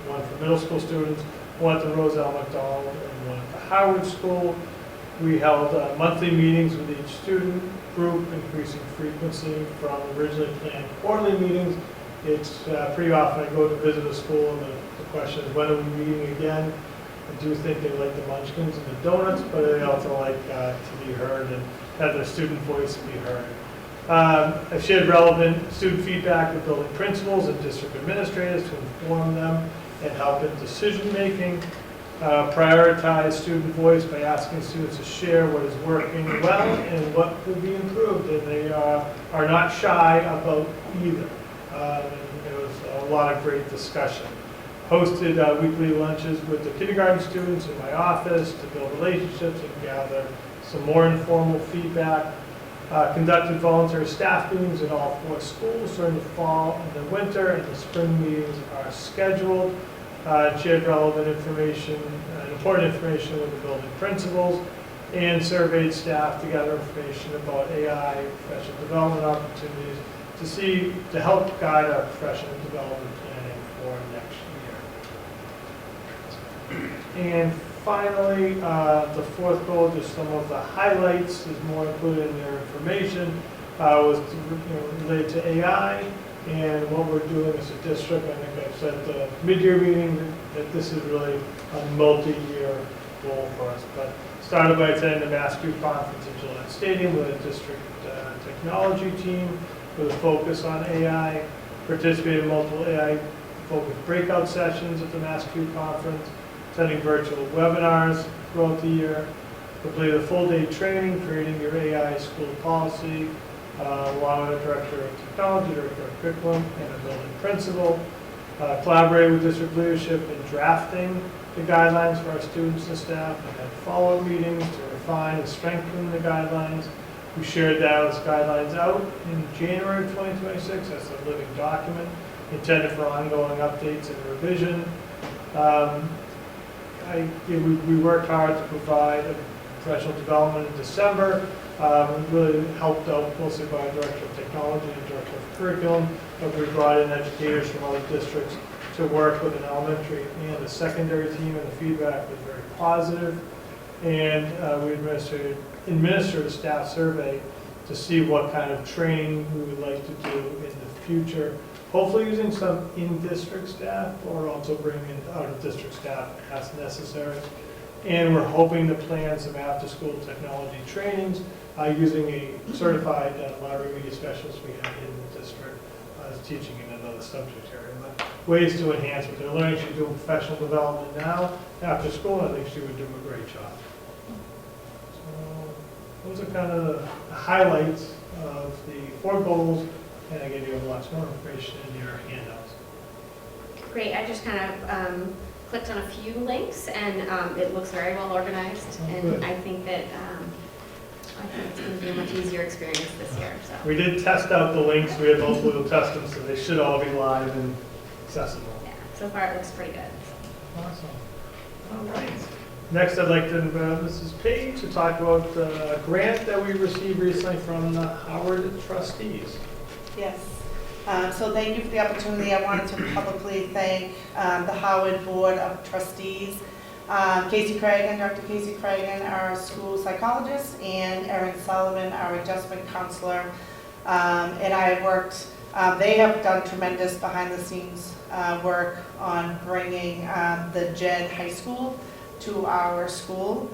one for middle school students, one at the Roselle McDonald, and one at the Howard School. We held monthly meetings with each student group, increasing frequency from originally planned quarterly meetings. It's pretty often I go to visit a school and the question is, when are we meeting again? I do think they like the munchkins and the donuts, but they also like to be heard and have their student voice be heard. I've shared relevant student feedback with building principals and district administrators to inform them and help in decision-making. Prioritize student voice by asking students to share what is working well and what could be improved, and they are not shy about either. And there was a lot of great discussion. Hosted weekly lunches with the kindergarten students in my office to build relationships and gather some more informal feedback. Conducted volunteer staff meetings in all 4 schools during the fall and the winter, and the spring meetings are scheduled. Shared relevant information, important information with the building principals, and surveyed staff to gather information about AI professional development opportunities to help guide our professional development planning for next year. And finally, the 4th goal, just some of the highlights, is more included in their information, was related to AI and what we're doing as a district. I think I've said at the mid-year meeting that this is really a multi-year goal for us. But started by attending the Mass Group Conference at Gillette Stadium with a district technology team with a focus on AI, participated in multiple AI-focused breakout sessions at the Mass Group Conference, attending virtual webinars throughout the year, completed a full-day training, creating your AI school policy, along with a Director of Technology, Director of Curriculum, and a building principal. Collaborated with district leadership in drafting the guidelines for our students and staff, and had follow-up meetings to refine and strengthen the guidelines. We shared those guidelines out in January of 2026 as a living document intended for ongoing updates and revision. We worked hard to provide a professional development in December. Really helped out mostly by Director of Technology and Director of Curriculum, but we brought in educators from other districts to work with an elementary and a secondary team, and the feedback was very positive. And we administered a staff survey to see what kind of training we would like to do in the future, hopefully using some in-district staff or also bringing in out-of-district staff as necessary. And we're hoping to plan some after-school technology trainings using a certified library media specialist we have in the district teaching in another subject area. But ways to enhance what they're learning. She's doing professional development now after school, and I think she would do a great job. So those are kind of the highlights of the 4 goals, and I gave you lots more information in your handouts. Great, I just kind of clicked on a few links, and it looks very well organized, and good. I think that it's going to be a much easier experience this year. So We did test out the links. We had multiple test them, so they should all be live and accessible. yeah, so far it looks pretty good. Awesome. All right. Next, I'd like to invite Mrs. Page to talk about the grant that we received recently from the Howard trustees. Yes. So thank you for the opportunity. I wanted to publicly thank the Howard Board of Trustees Casey Cragen, Dr. Casey Cragen, our school psychologist, and Erin Sullivan, our adjustment counselor. And I worked, they have done tremendous behind-the-scenes work on bringing the JED High School to our school.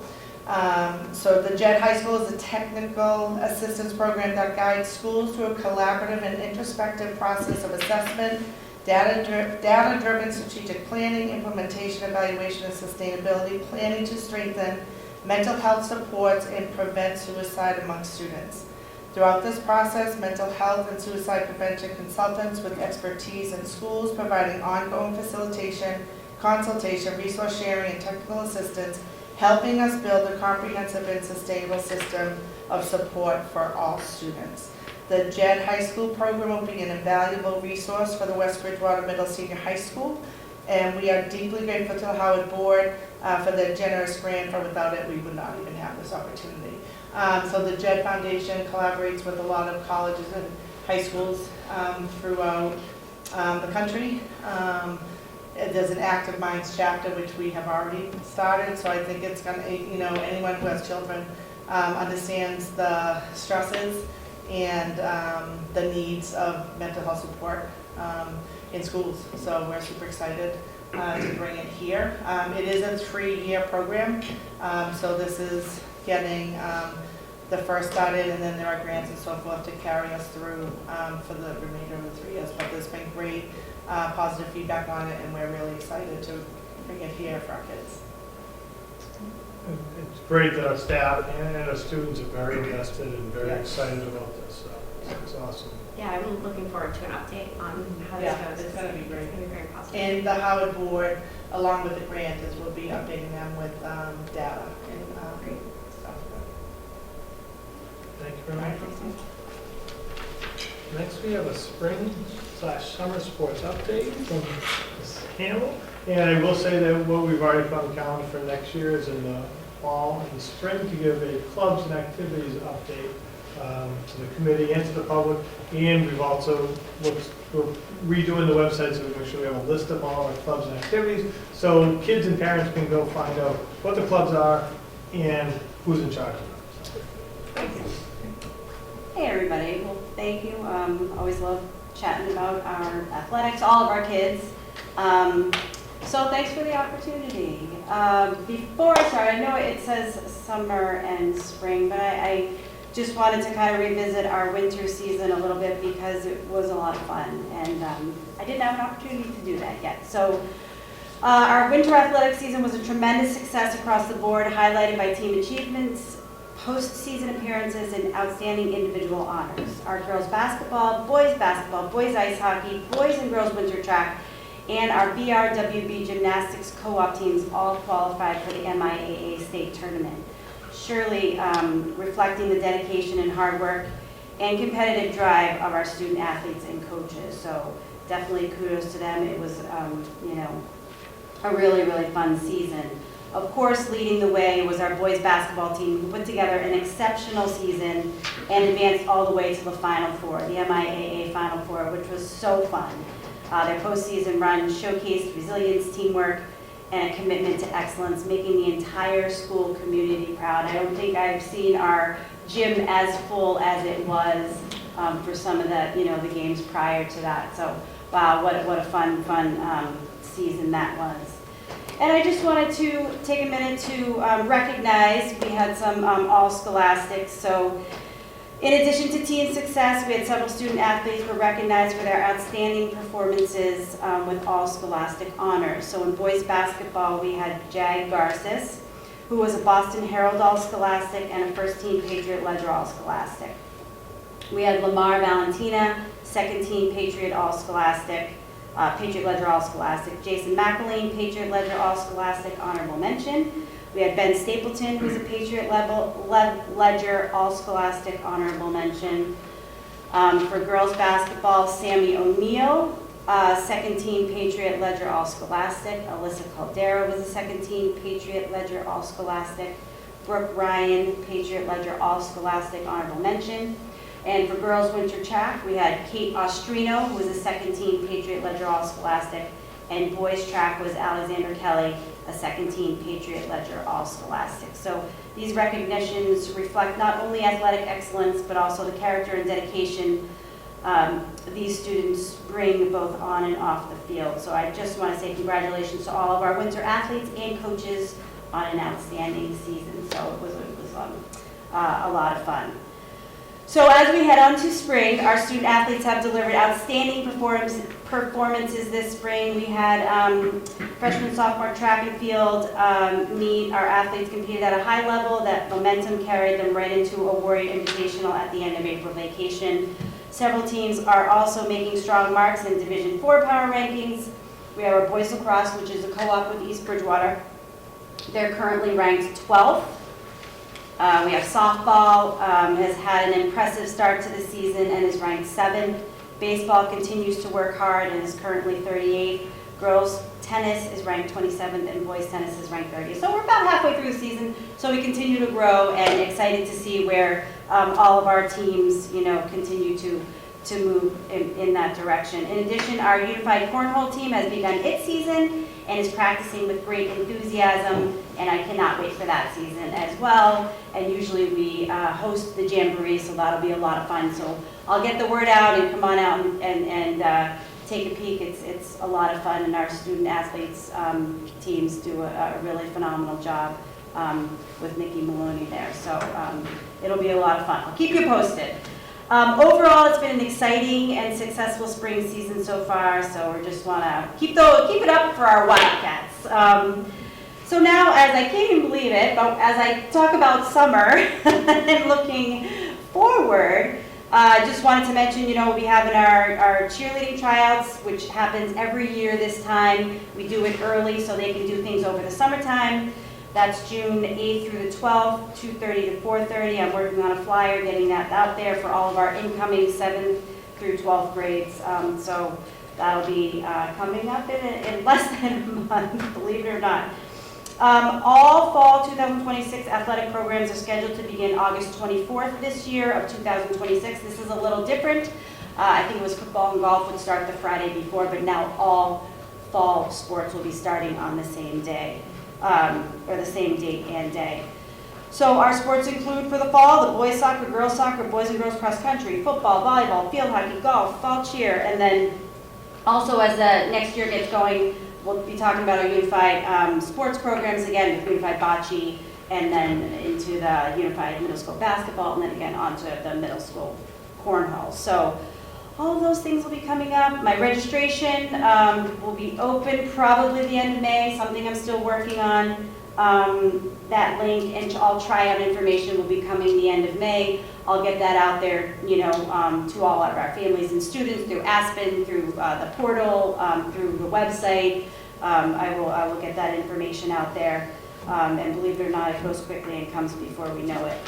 So the JED High School is a technical assistance program that guides schools through a collaborative and introspective process of assessment, data-driven strategic planning, implementation, evaluation, and sustainability planning to strengthen mental health supports and prevent suicide among students. Throughout this process, mental health and suicide prevention consultants with expertise in schools providing ongoing facilitation, consultation, resource sharing, and technical assistance, helping us build a comprehensive and sustainable system of support for all students. The JED High School program will be an invaluable resource for the West Bridgewater Middle Senior High School, and we are deeply grateful to the Howard Board for their generous grant, for without it we would not even have this opportunity. So the JED Foundation collaborates with a lot of colleges and high schools throughout the country. There's an Active Minds chapter which we have already started, so I think it's going to, anyone who has children understands the stresses and the needs of mental health support in schools. So we're super excited to bring it here. It is a 3-year program, so this is getting the first started, and then there are grants and so forth to carry us through for the remainder of the 3 years. But there's been great positive feedback on it, and we're really excited to bring it here for our kids. It's great that our staff and our students are very invested and very Yes. excited about this, so it's awesome. Yeah, I'm looking forward to an update on how this Yeah, goes. it's gonna be great. It's gonna be very positive. And the Howard Board, along with the grant, will be updating them with data and stuff. Thank you very much. Next, we have a spring/summer sports update from Ms. Hamill. And I will say that what we've already put on the calendar for next year is in the fall and the spring to give a clubs and activities update to the committee and to the public. And we've also we're redoing the website so we make sure we have a list of all our clubs and activities, so kids and parents can go find out what the clubs are and who's in charge of them. Thank you. Hey everybody, well thank you. Always love chatting about our athletics, all of our kids. So thanks for the opportunity. Before I start, I know it says summer and spring, but I just wanted to kind of revisit our winter season a little bit because it was a lot of fun, and I didn't have an opportunity to do that yet. So our winter athletic season was a tremendous success across the board, highlighted by team achievements, postseason appearances, and outstanding individual honors. Our girls basketball, boys ice hockey, boys and girls winter track, and our WB gymnastics co-op teams all qualified for the MIAA state tournament. Surely reflecting the dedication and hard work and competitive drive of our student athletes and coaches. So definitely kudos to them. It was, a really, really fun season. Of course, leading the way was our boys basketball team, who put together an exceptional season and advanced all the way to the Final Four, the MIAA Final Four, which was so fun. Their postseason run showcased resilience, teamwork, and a commitment to excellence, making the entire school community proud. I don't think I've seen our gym as full as it was for some of the, the games prior to that. So, wow, what a fun season that was. And I just wanted to take a minute to recognize, we had some all scholastics. So in addition to team success, we had several student athletes were recognized for their outstanding performances with all scholastic honors. So in boys basketball, we had Jag Garces, who was a Boston Herald All-Scholastic and a First Team Patriot Ledger All-Scholastic. We had Lamar Valentina, Second Team Patriot All-Scholastic, Patriot Ledger All-Scholastic. Jason McElwain, Patriot Ledger All-Scholastic, honorable mention. We had Ben Stapleton, who's a Patriot Ledger All-Scholastic, honorable mention. For girls basketball, Sammy O'Neill, Second Team Patriot Ledger All-Scholastic. Alyssa Caldera was a Second Team Patriot Ledger All-Scholastic. Brooke Ryan, Patriot Ledger All-Scholastic, honorable mention. And for girls winter track, we had Kate Ostrino, who was a Second Team Patriot Ledger All-Scholastic, and boys track was Alexander Kelly, a second-team Patriot Ledger All-Scholastic. So these recognitions reflect not only athletic excellence, but also the character and dedication these students bring both on and off the field. So I just want to say congratulations to all of our winter athletes and coaches on an outstanding season. So it was a lot of fun. So as we head on to spring, our student athletes have delivered outstanding performances this spring. We had freshman, sophomore track and field meet. Our athletes competed at a high level. That momentum carried them right into a Warrior Invitational at the end of April vacation. Several teams are also making strong marks in Division IV power rankings. We have our boys lacrosse, which is a co-op with East Bridgewater. They're currently ranked 12th. We have softball, has had an impressive start to the season and is ranked 7th. Baseball continues to work hard and is currently 38th. Girls tennis is ranked 27th and boys tennis is ranked 30th. So we're about halfway through the season, so we continue to grow and excited to see where all of our teams, continue to move in that direction. In addition, our unified cornhole team has begun its season and is practicing with great enthusiasm, and I cannot wait for that season as well. And usually we host the Jamboree, so that'll be a lot of fun. So I'll get the word out and come on out and take a peek. It's a lot of fun, and our student athletes teams do a really phenomenal job with Nikki Maloney there. So it'll be a lot of fun. I'll keep you posted. Overall, it's been an exciting and successful spring season so far, so we just want to keep it up for our Wildcats. So now, as I can't even believe it, but as I talk about summer and looking forward, I just wanted to mention, we have in our cheerleading tryouts, which happens every year this time. We do it early so they can do things over the summertime. That's June 8th through the 12th, 2:30 to 4:30. I'm working on a flyer, getting that out there for all of our incoming 7th through 12th grades. So that'll be coming up in less than a month, believe it or not. All fall 2026 athletic programs are scheduled to begin August 24th this year of 2026. This is a little different. I think it was football and golf would start the Friday before, but now all fall sports will be starting on the same day. Or the same date and day. So our sports include for the fall, the boys soccer, girls soccer, boys and girls cross country, football, volleyball, field hockey, golf, fall cheer, and then also as the next year gets going, we'll be talking about our unified sports programs again with unified bocce, and then into the unified middle school basketball, and then again onto the middle school cornhole. So all of those things will be coming up. My registration will be open probably the end of May, something I'm still working on. That link and all tryout information will be coming the end of May. I'll get that out there, to all of our families and students through Aspen, through the portal, through the website. I will get that information out there. And believe it or not, it goes quickly and comes before we know it.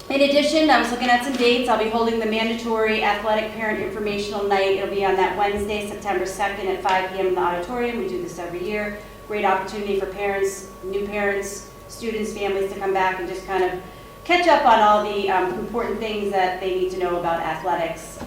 In addition, I was looking at some dates. I'll be holding the mandatory athletic parent informational night. It'll be on that Wednesday, September 2nd at 5 p.m. in the auditorium. We do this every year. Great opportunity for parents, new parents, students, families to come back and just kind of catch up on all the important things that they need to know about athletics,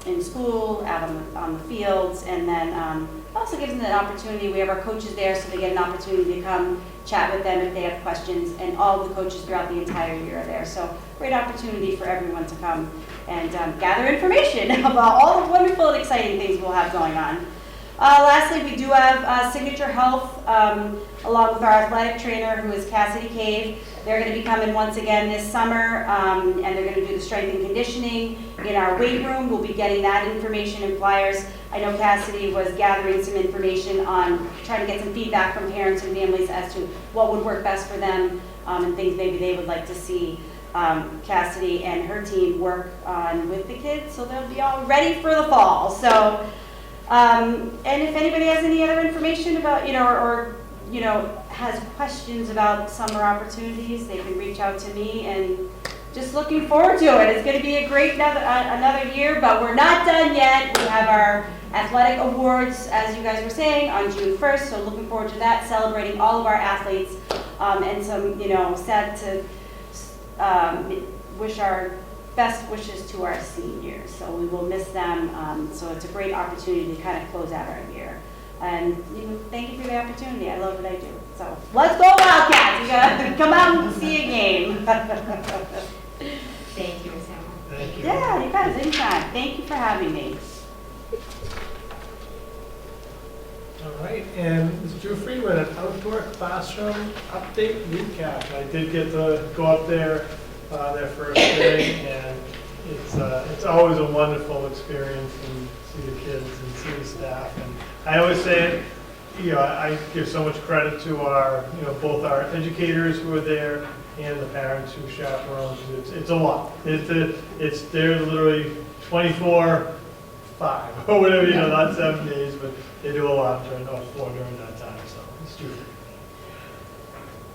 in school, out on the fields, and then also gives them an opportunity. We have our coaches there, so they get an opportunity to come chat with them if they have questions, and all of the coaches throughout the entire year are there. So great opportunity for everyone to come and gather information about all the wonderful and exciting things we'll have going on. Lastly, we do have Signature Health, along with our athletic trainer, who is Cassidy Cave. They're going to be coming once again this summer, and they're going to do the strength and conditioning in our weight room. We'll be getting that information and flyers. I know Cassidy was gathering some information on trying to get some feedback from parents and families as to what would work best for them, and things maybe they would like to see Cassidy and her team work on with the kids, so they'll be all ready for the fall. So, and if anybody has any other information about, or has questions about summer opportunities, they can reach out to me, and just looking forward to it. It's going to be a great another year, but we're not done yet. We have our athletic awards, as you guys were saying, on June 1st, so looking forward to that, celebrating all of our athletes, and some, sad to wish our best wishes to our seniors. So we will miss them. So it's a great opportunity to kind of close out our year. And thank you for the opportunity. I love what I do. So let's go Wildcats! You gotta come out and see a game. Thank you, Ms. Hamel. Thank you. Yeah, you guys, anytime. Thank you for having me. All right, and Ms. Jufrey with an outdoor classroom update recap. I did get to go up there their first day, and it's always a wonderful experience and see the kids and see the staff. And I always say, I give so much credit to our, both our educators who are there and the parents who chaperone. It's a lot. They're literally 24/5 or whatever, not 7 days, but they do a lot during that time, so it's true.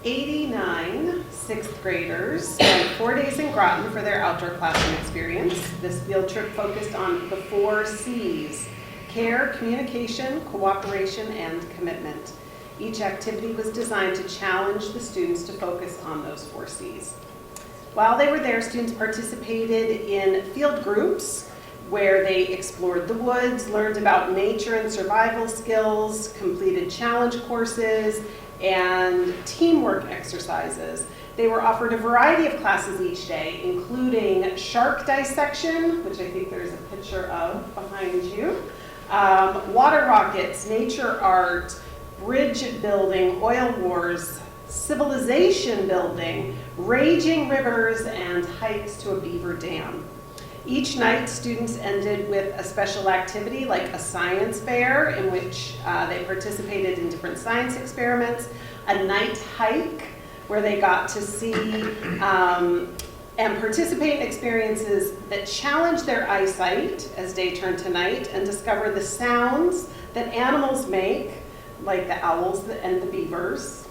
89 sixth graders spent 4 days in Groton for their outdoor classroom experience. This field trip focused on the 4 C's: care, communication, cooperation, and commitment. Each activity was designed to challenge the students to focus on those 4 C's. While they were there, students participated in field groups where they explored the woods, learned about nature and survival skills, completed challenge courses, and teamwork exercises. They were offered a variety of classes each day, including shark dissection, which I think there's a picture of behind you, water rockets, nature art, bridge building, oil wars, civilization building, raging rivers, and hikes to a beaver dam. Each night, students ended with a special activity like a science fair in which they participated in different science experiments, a night hike where they got to see and participate in experiences that challenged their eyesight as day turned to night and discover the sounds that animals make, like the owls and the beavers.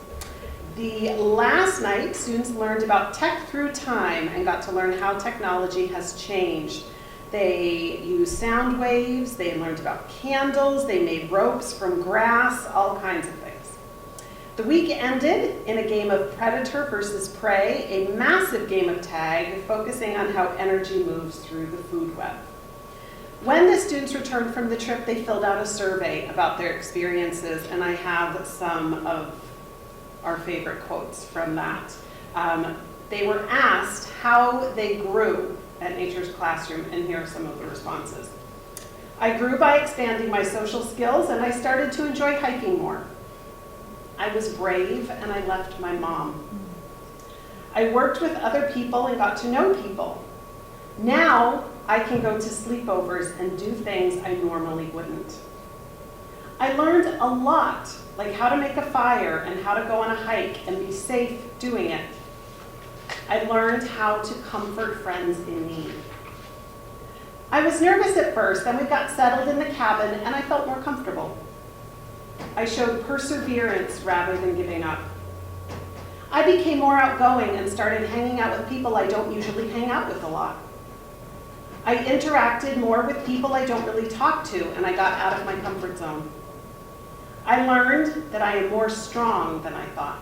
The last night, students learned about tech through time and got to learn how technology has changed. They used sound waves, they learned about candles, they made ropes from grass, all kinds of things. The week ended in a game of predator versus prey, a massive game of tag focusing on how energy moves through the food web. When the students returned from the trip, they filled out a survey about their experiences, and I have some of our favorite quotes from that. They were asked how they grew at Nature's Classroom, and here are some of the responses. I grew by expanding my social skills, and I started to enjoy hiking more. I was brave, and I left my mom. I worked with other people and got to know people. Now I can go to sleepovers and do things I normally wouldn't. I learned a lot, like how to make a fire and how to go on a hike and be safe doing it. I learned how to comfort friends in need. I was nervous at first, then we got settled in the cabin and I felt more comfortable. I showed perseverance rather than giving up. I became more outgoing and started hanging out with people I don't usually hang out with a lot. I interacted more with people I don't really talk to, and I got out of my comfort zone. I learned that I am more strong than I thought.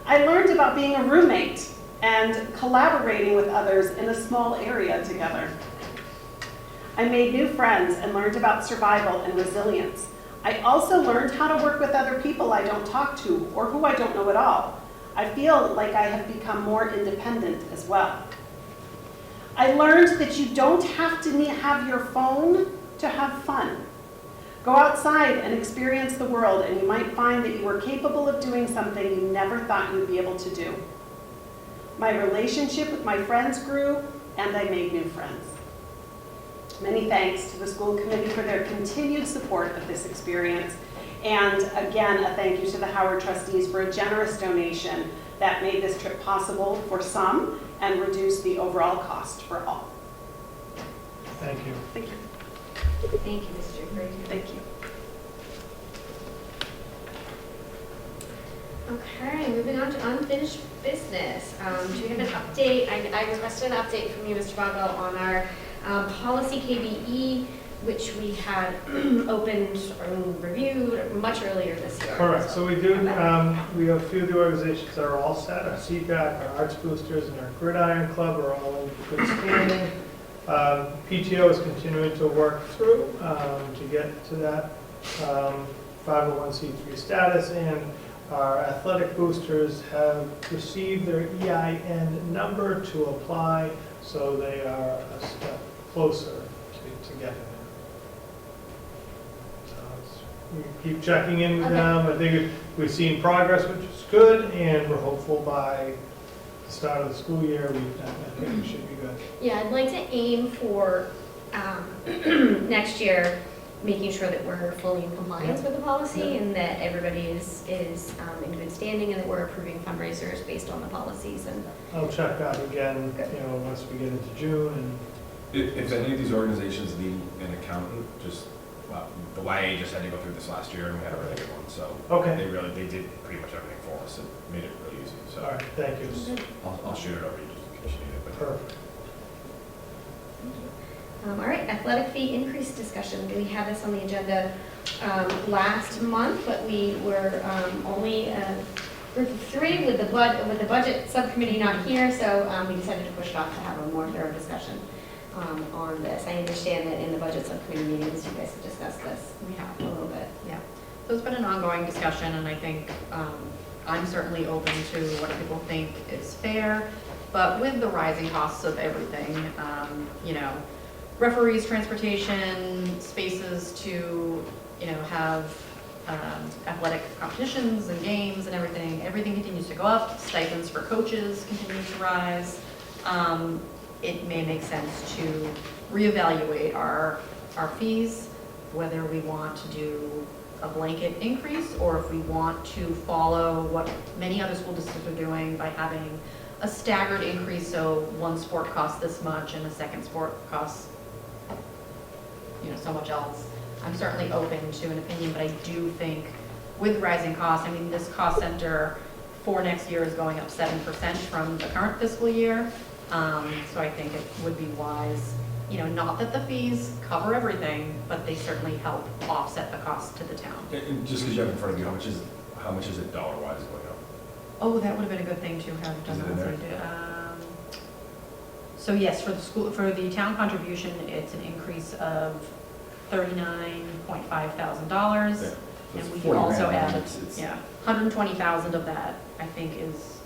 I learned about being a roommate and collaborating with others in a small area together. I made new friends and learned about survival and resilience. I also learned how to work with other people I don't talk to or who I don't know at all. I feel like I have become more independent as well. I learned that you don't have to have your phone to have fun. Go outside and experience the world, and you might find that you are capable of doing something you never thought you'd be able to do. My relationship with my friends grew, and I made new friends. Many thanks to the school committee for their continued support of this experience. And again, a thank you to the Howard trustees for a generous donation that made this trip possible for some and reduced the overall cost for all. Thank you. Thank you. Thank you, Ms. Jufrey. Thank you. Okay, moving on to unfinished business. Do we have an update? I requested an update from you, Mr. Boggle, on our policy KBE which we had opened or reviewed much earlier this year. Correct, so we do, Okay. we have a few of the organizations that are all set, our CPAC, our Arts Boosters, and our Gridiron Club are all in good standing. PTO is continuing to work through to get to that 501c3 status, and our athletic boosters have received their EIN number to apply, so they are a step closer to getting there. So we keep checking in with Okay. them. I think we've seen progress, which is good, and we're hopeful by the start of the school year, I think we should be good. Yeah, I'd like to aim for next year, making sure that we're fully in compliance with the policy and that everybody is in good standing and that we're approving fundraisers based on the policies and. I'll check out again, once we get into June, and If any of these organizations need an accountant, just, well, the YA just had to go through this last year and we had a really good one, so. Okay. They did pretty much everything for us. It made it really easy, so. all right, thank you. I'll shoot it over to you just in case you need it, but. Perfect. All right, athletic fee increase discussion. We had this on the agenda last month, but we were only group of three with the budget subcommittee not here, so we decided to push it off to have a more thorough discussion on this. I understand that in the budget subcommittee meetings, you guys have discussed this. We have a little bit. Yeah, so it's been an ongoing discussion, and I think I'm certainly open to what people think is fair, but with the rising costs of everything, referees, transportation, spaces to, have athletic competitions and games and everything continues to go up. Stipends for coaches continue to rise. It may make sense to reevaluate our fees, whether we want to do a blanket increase or if we want to follow what many other school districts are doing by having a staggered increase, so one sport costs this much and a second sport costs so much else. I'm certainly open to an opinion, but I do think with rising costs, this cost center for next year is going up 7% from the current fiscal year. So I think it would be wise, not that the fees cover everything, but they certainly help offset the cost to the town. And just because you have it in front of you, how much is it dollar-wise going up? Oh, that would have been a good thing to have done. Is it in there? So yes, for the town contribution, it's an increase of $39.5 thousand. Yeah. So And it's we 40 also grand. added, It's- 120,000 of that, I think is,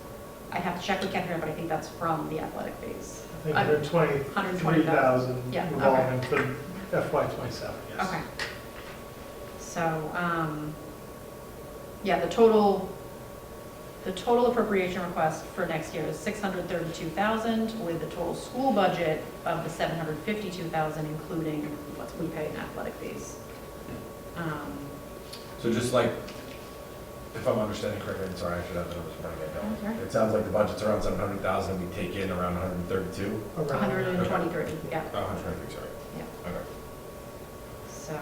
I have to check with Catherine, but I think that's from the athletic fees. I think 123,000 Yeah, okay. revolving for FY '27, yes. Okay. So, the total appropriation request for next year is $632,000 with the total school budget of the $752,000, including what we pay in athletic fees. So just like, if I'm understanding correctly, I'm sorry, I should have the numbers in front of me. I don't. Okay. It sounds like the budget's around 700,000, we take in around 132? Around- 123, yeah, Oh, 123, sorry. yeah, Okay. so.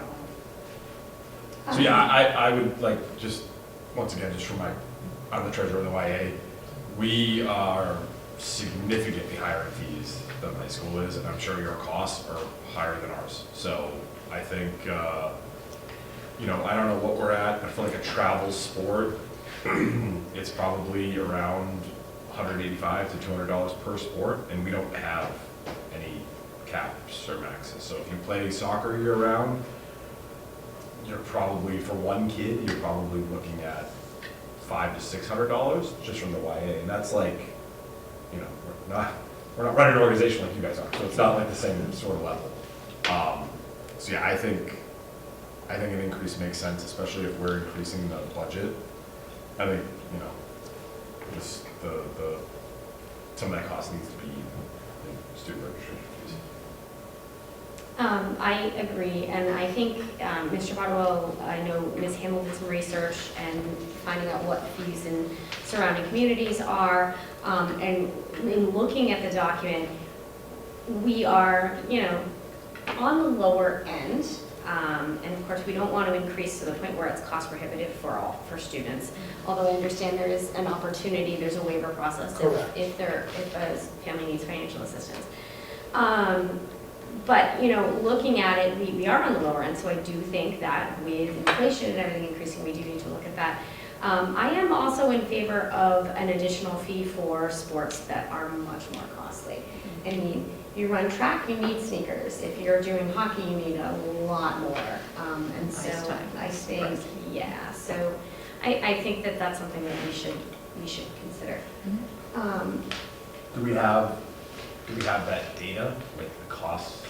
So yeah, I would like, just, once again, just from I'm the treasurer of the YA, we are significantly higher in fees than high school is, and I'm sure your costs are higher than ours. So I think, I don't know what we're at, I feel like a travel sport, it's probably around $185 to $200 per sport, and we don't have any caps or maxes. So if you play soccer year-round, you're probably, for one kid, you're probably looking at $500 to $600 just from the YA, and that's like, we're not running an organization like you guys are, so it's not like the same sort of level. So yeah, I think an increase makes sense, especially if we're increasing the budget. I think, just some of that cost needs to be in student registration fees. I agree, and I think Mr. Botwell, I know Ms. Hamill did some research and finding out what fees in surrounding communities are, and in looking at the document, we are, on the lower end, and of course, we don't want to increase to the point where it's cost prohibitive for students, although I understand there is an opportunity, there's a waiver process Correct. if a family needs financial assistance. But, you know, looking at it, we are on the lower end, so I do think that with inflation and everything increasing, we do need to look at that. I am also in favor of an additional fee for sports that are much more costly. I mean, you run track, you need sneakers. If you're doing hockey, you need a lot more. And so Ice time. I think, yeah, so I think that that's something that we should consider. Do we have that data, like the costs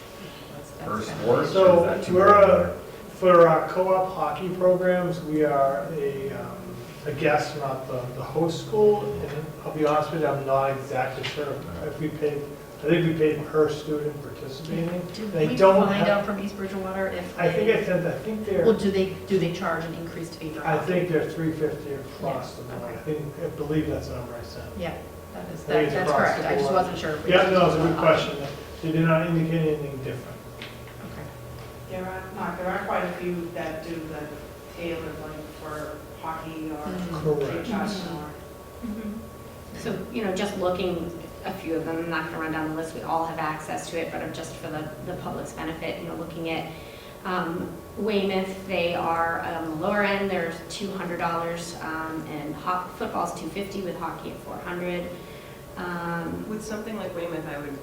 per That's sport? or is So that too we're, granular? for our co-op hockey programs, we are a guest, not the host school. And I'll be honest with you, I'm not exactly sure if we paid, I think we paid per student participating. Did They we don't find have- out from East Bridgewater if I think they, I think well, they're, do they charge an increased fee for I hockey? think they're $350 across the board. I believe that's the number I said. Yeah, that is, I think it's that's across correct. the I just board. wasn't sure. if we Yeah, were no, it's a talking good about question. They did not indicate anything different. hockey. There are quite a few that do the tailored, like for hockey or Correct. So, you know, just looking, a few of them, I'm not gonna run down the list, we all have access to it, but just for the public's benefit, you know, looking at Weymouth, they are on the lower end, they're $200, and football's $250 with hockey at $400. With something like Weymouth, I would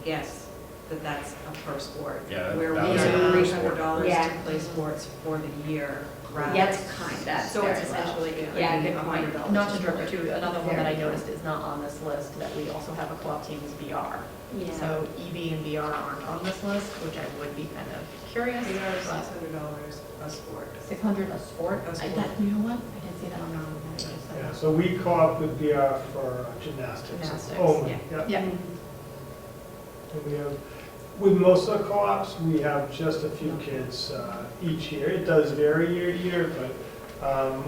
guess that that's a per sport. Yeah, Where we that was a are per sport. $300 Yeah. to play sports for the year. rather. Yeah, it's kind, that's So it's very low. essentially Yeah, like good point. $100. Not to interrupt you, another one that I Very noticed is not on this list, that we also have a co-op team is VR. Yeah. So EB and VR aren't on this list, which I would be kind of curious. We are but $600 a sport. 600 a sport? A sport. You know what? I didn't see that on the Yeah, so we co-op with VR for gymnastics Gymnastics, only. yeah. Yeah. Yeah. And we have, with most of the co-ops, we have just a few kids each year. It does vary year to year, but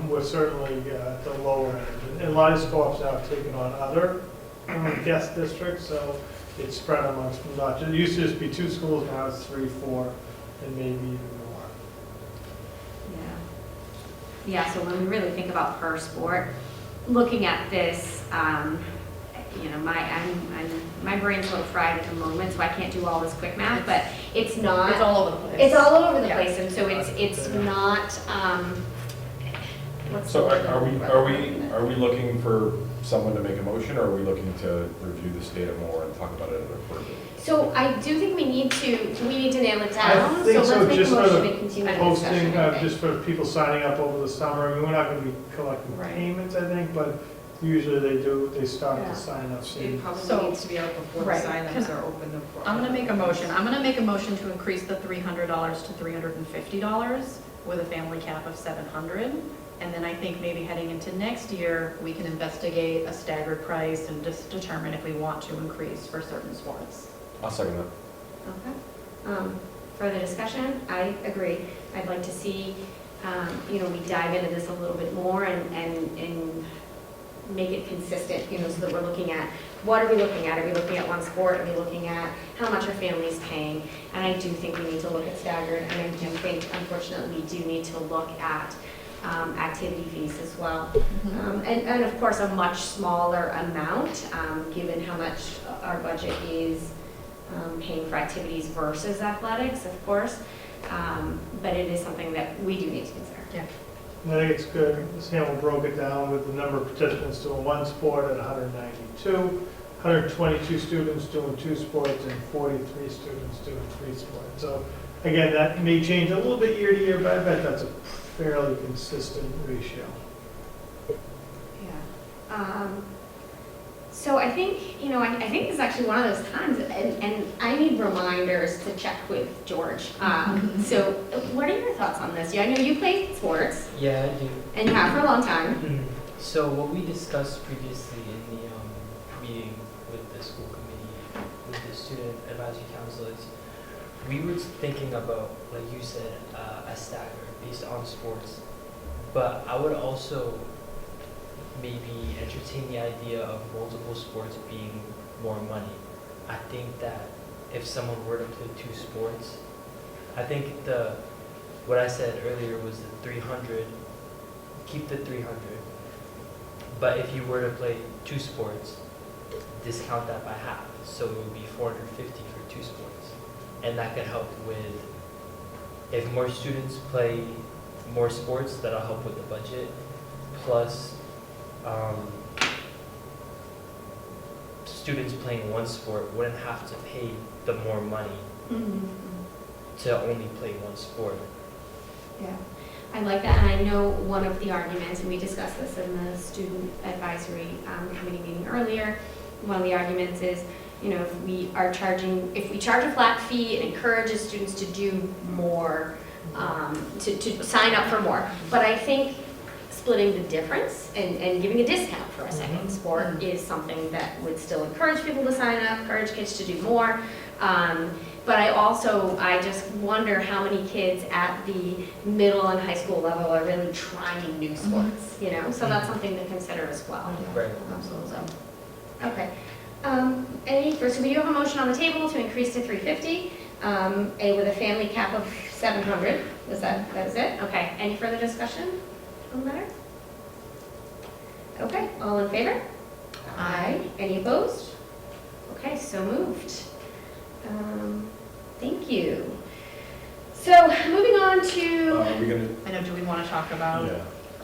we're certainly at the lower end. And a lot of these co-ops now have taken on other guest districts, so it's spread amongst not just, it used to just be 2 schools, now it's 3, 4, and maybe even more. Yeah. Yeah, so when we really think about per sport, looking at this, you know, my brain's a little fried at the moment, so I can't do all this quick math, but it's not. It's all over the place. It's all over the Yeah. place, and so it's not, what's the So word are I'm looking for? we looking for someone to make a motion, or are we looking to review this data more and talk about it at a further? So I do think we need to nail it I down, so think let's so, make a just for motion the to continue the Posting, discussion. Okay. just for people signing up over the summer, I mean, we're not gonna be collecting Right. payments, I think, but usually they start Yeah. to sign up It soon. probably So- needs to be out before the Right. signups are open. I'm gonna make a motion. I'm gonna make a motion to increase the $300 to $350 with a family cap of 700. And then I think maybe heading into next year, we can investigate a staggered price and just determine if we want to increase for certain sports. I'll second that. Okay. Further discussion? I agree. I'd like to see, you know, we dive into this a little bit more and make it consistent, you know, so that we're looking at, what are we looking at? Are we looking at one sport? Are we looking at how much are families paying? And I do think we need to look at staggered, and I do think, unfortunately, we do need to look at activity fees as well. And of course, a much smaller amount, given how much our budget is paying for activities versus athletics, of course. But it is something that we do need to consider. I think it's good, Samuel broke it down with the number of participants doing one sport at 192, 122 students doing 2 sports, and 43 students doing 3 sports. So again, that may change a little bit year to year, but I bet that's a fairly consistent ratio. Yeah. So I think, you know, I think this is actually one of those times, and I need reminders to check with George. So what are your thoughts on this? Yeah, I know you play sports, Yeah, I do. and you have for a long time. So what we discussed previously in the meeting with the school committee, with the student advisory council, is we were thinking about, like you said, a stagger based on sports. But I would also maybe entertain the idea of multiple sports being more money. I think that if someone were to play 2 sports, I think what I said earlier was the 300, keep the 300. But if you were to play 2 sports, discount that by half. So it would be 450 for 2 sports. And that could help with, if more students play more sports, that'll help with the budget. Plus, students playing one sport wouldn't have to pay the more money to only play one sport. Yeah, I like that, and I know one of the arguments, and we discussed this in the student advisory committee meeting earlier, one of the arguments is, you know, if we charge a flat fee, it encourages students to do more, to sign up for more. But I think splitting the difference and giving a discount for a second sport is something that would still encourage people to sign up, encourage kids to do more. But I just wonder how many kids at the middle and high school level are really trying new sports, you know? So that's something to consider as well. Right. Absolutely. So, okay. So we do have a motion on the table to increase to 350, with a family cap of 700. That was it? Okay. Any further discussion on the matter? Okay. All in favor? Aye. Any opposed? Okay, so moved. Thank you. So moving on to, Are we gonna, I know, do we want to talk about yeah,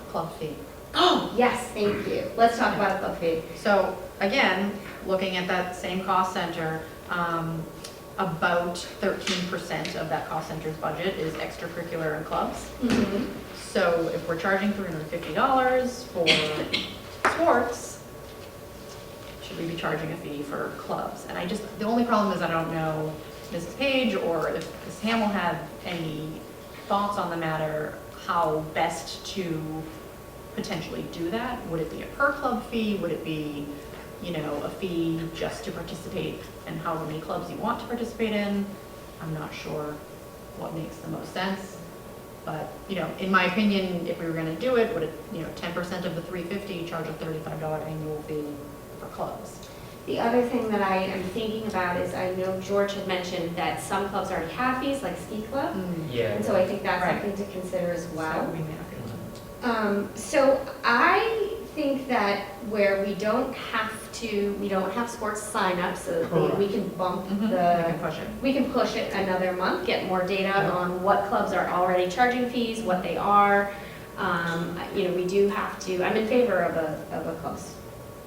club fee? oh, yes, thank you. Let's talk about a club fee. So again, looking at that same cost center, about 13% of that cost center's budget is extracurricular and clubs. So if we're charging $350 for sports, should we be charging a fee for clubs? And the only problem is I don't know Mrs. Page or if Ms. Hamill had any thoughts on the matter, how best to potentially do that. Would it be a per club fee? Would it be, you know, a fee just to participate in however many clubs you want to participate in? I'm not sure what makes the most sense. But, you know, in my opinion, if we were gonna do it, would it, you know, 10% of the $350, charge a $35 annual fee for clubs? The other thing that I am thinking about is I know George had mentioned that some clubs already have fees, like ski club. Yeah. And so I think that's Right. something to consider as So well. we may not be able to. So I think that where we don't have sports sign up, so we can bump We the, can push it. we can push it another month, get more data on what clubs are already charging fees, what they are. You know, we do have to, I'm in favor of a club's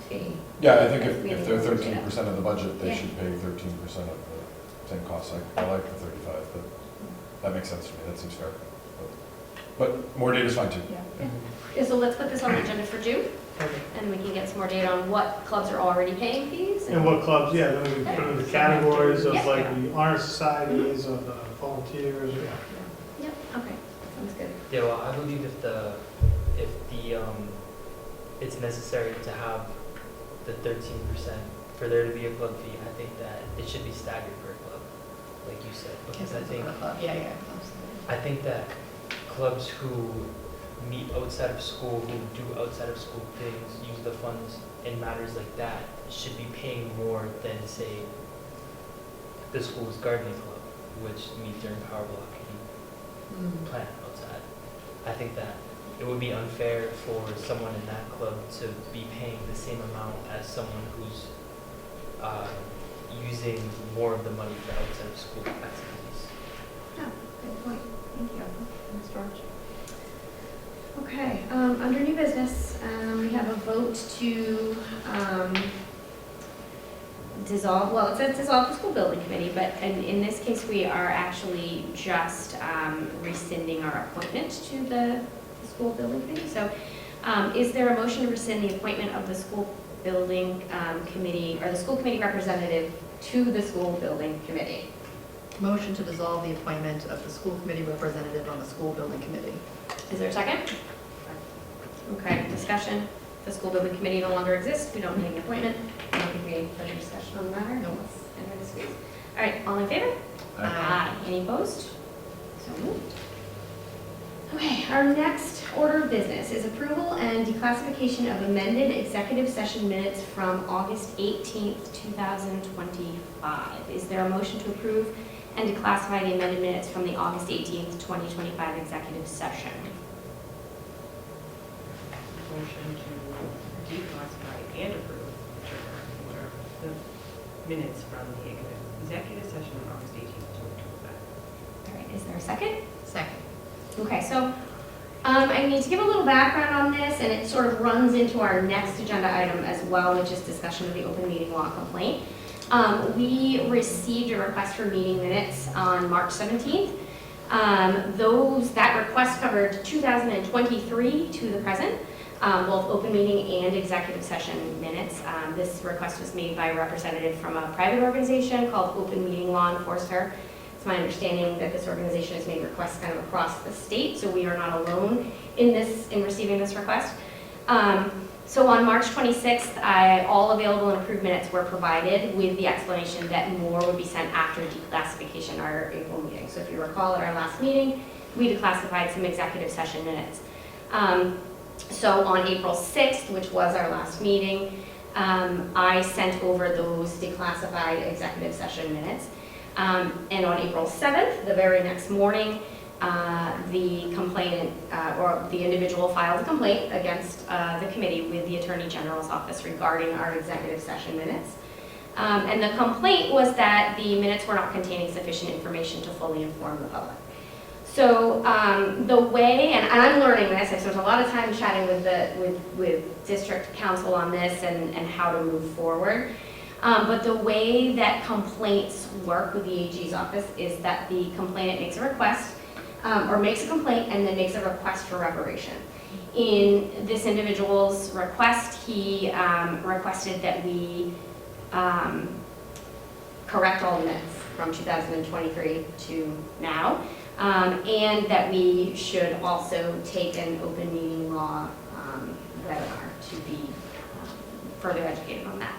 fee. yeah, I think if they're 13% of the budget, they should pay 13% of the same cost. I like the 35, but that makes sense to me, that seems fair. But more data's fine too. Yeah, so let's put this on the agenda for June, and we can get some more data on what clubs are already paying fees. And what clubs, yeah, then we put in the categories of Yeah. like the honor societies, of the volunteers, yeah. Yep, okay, sounds good. Yeah, well, I believe if it's necessary to have the 13% for there to be a club fee, I think that it should be staggered per club, like you said, because I think that clubs who meet outside of school, who do outside of school things, use the funds in matters like that, should be paying more than, say, the school's gardening club, which meet during power block and plant outside. I think that it would be unfair for someone in that club to be paying the same amount as someone who's using more of the money for outside of school activities. Yeah, good point. Thank you. Thanks, George. Okay, under new business, we have a vote to dissolve, well, it says dissolve the school building committee, but in this case, we are actually just rescinding our appointment to the school building committee. So is there a motion to rescind the appointment of the school building committee, or the school committee representative to the school building committee? Motion to dissolve the appointment of the school committee representative on the school building committee. Is there a second? Okay, discussion. The school building committee no longer exists. We don't need an appointment. I don't think we need further discussion on the matter. No. Let's enter the squeeze. All right, all in favor? Aye. Any opposed? So moved. Okay, our next order of business is approval and declassification of amended executive session minutes from August 18th, 2025. Is there a motion to approve and declassify the amended minutes from the August 18th, 2025 executive session? Motion to declassify and approve, whichever. the minutes from the executive session on August 18th, 2025. All right, is there a second? Second. Okay, so I need to give a little background on this, and it sort of runs into our next agenda item as well, which is discussion of the open meeting law complaint. We received a request for meeting minutes on March 17th. That request covered 2023 to the present, both open meeting and executive session minutes. This request was made by a representative from a private organization called Open Meeting Law Enforcer. It's my understanding that this organization has made requests kind of across the state, so we are not alone in receiving this request. So on March 26th, all available and approved minutes were provided with the explanation that more would be sent after declassification at our April meeting. So if you recall, at our last meeting, we declassified some executive session minutes. So on April 6th, which was our last meeting, I sent over those declassified executive session minutes. And on April 7th, the very next morning, the complainant or the individual filed a complaint against the committee with the Attorney General's office regarding our executive session minutes. And the complaint was that the minutes were not containing sufficient information to fully inform the public. So the way, and I'm learning this, I spent a lot of time chatting with district council on this and how to move forward. But the way that complaints work with the AG's office is that the complainant makes a request or makes a complaint and then makes a request for reparation. In this individual's request, he requested that we correct all the minutes from 2023 to now, and that we should also take an open meeting law webinar to be further educated on that.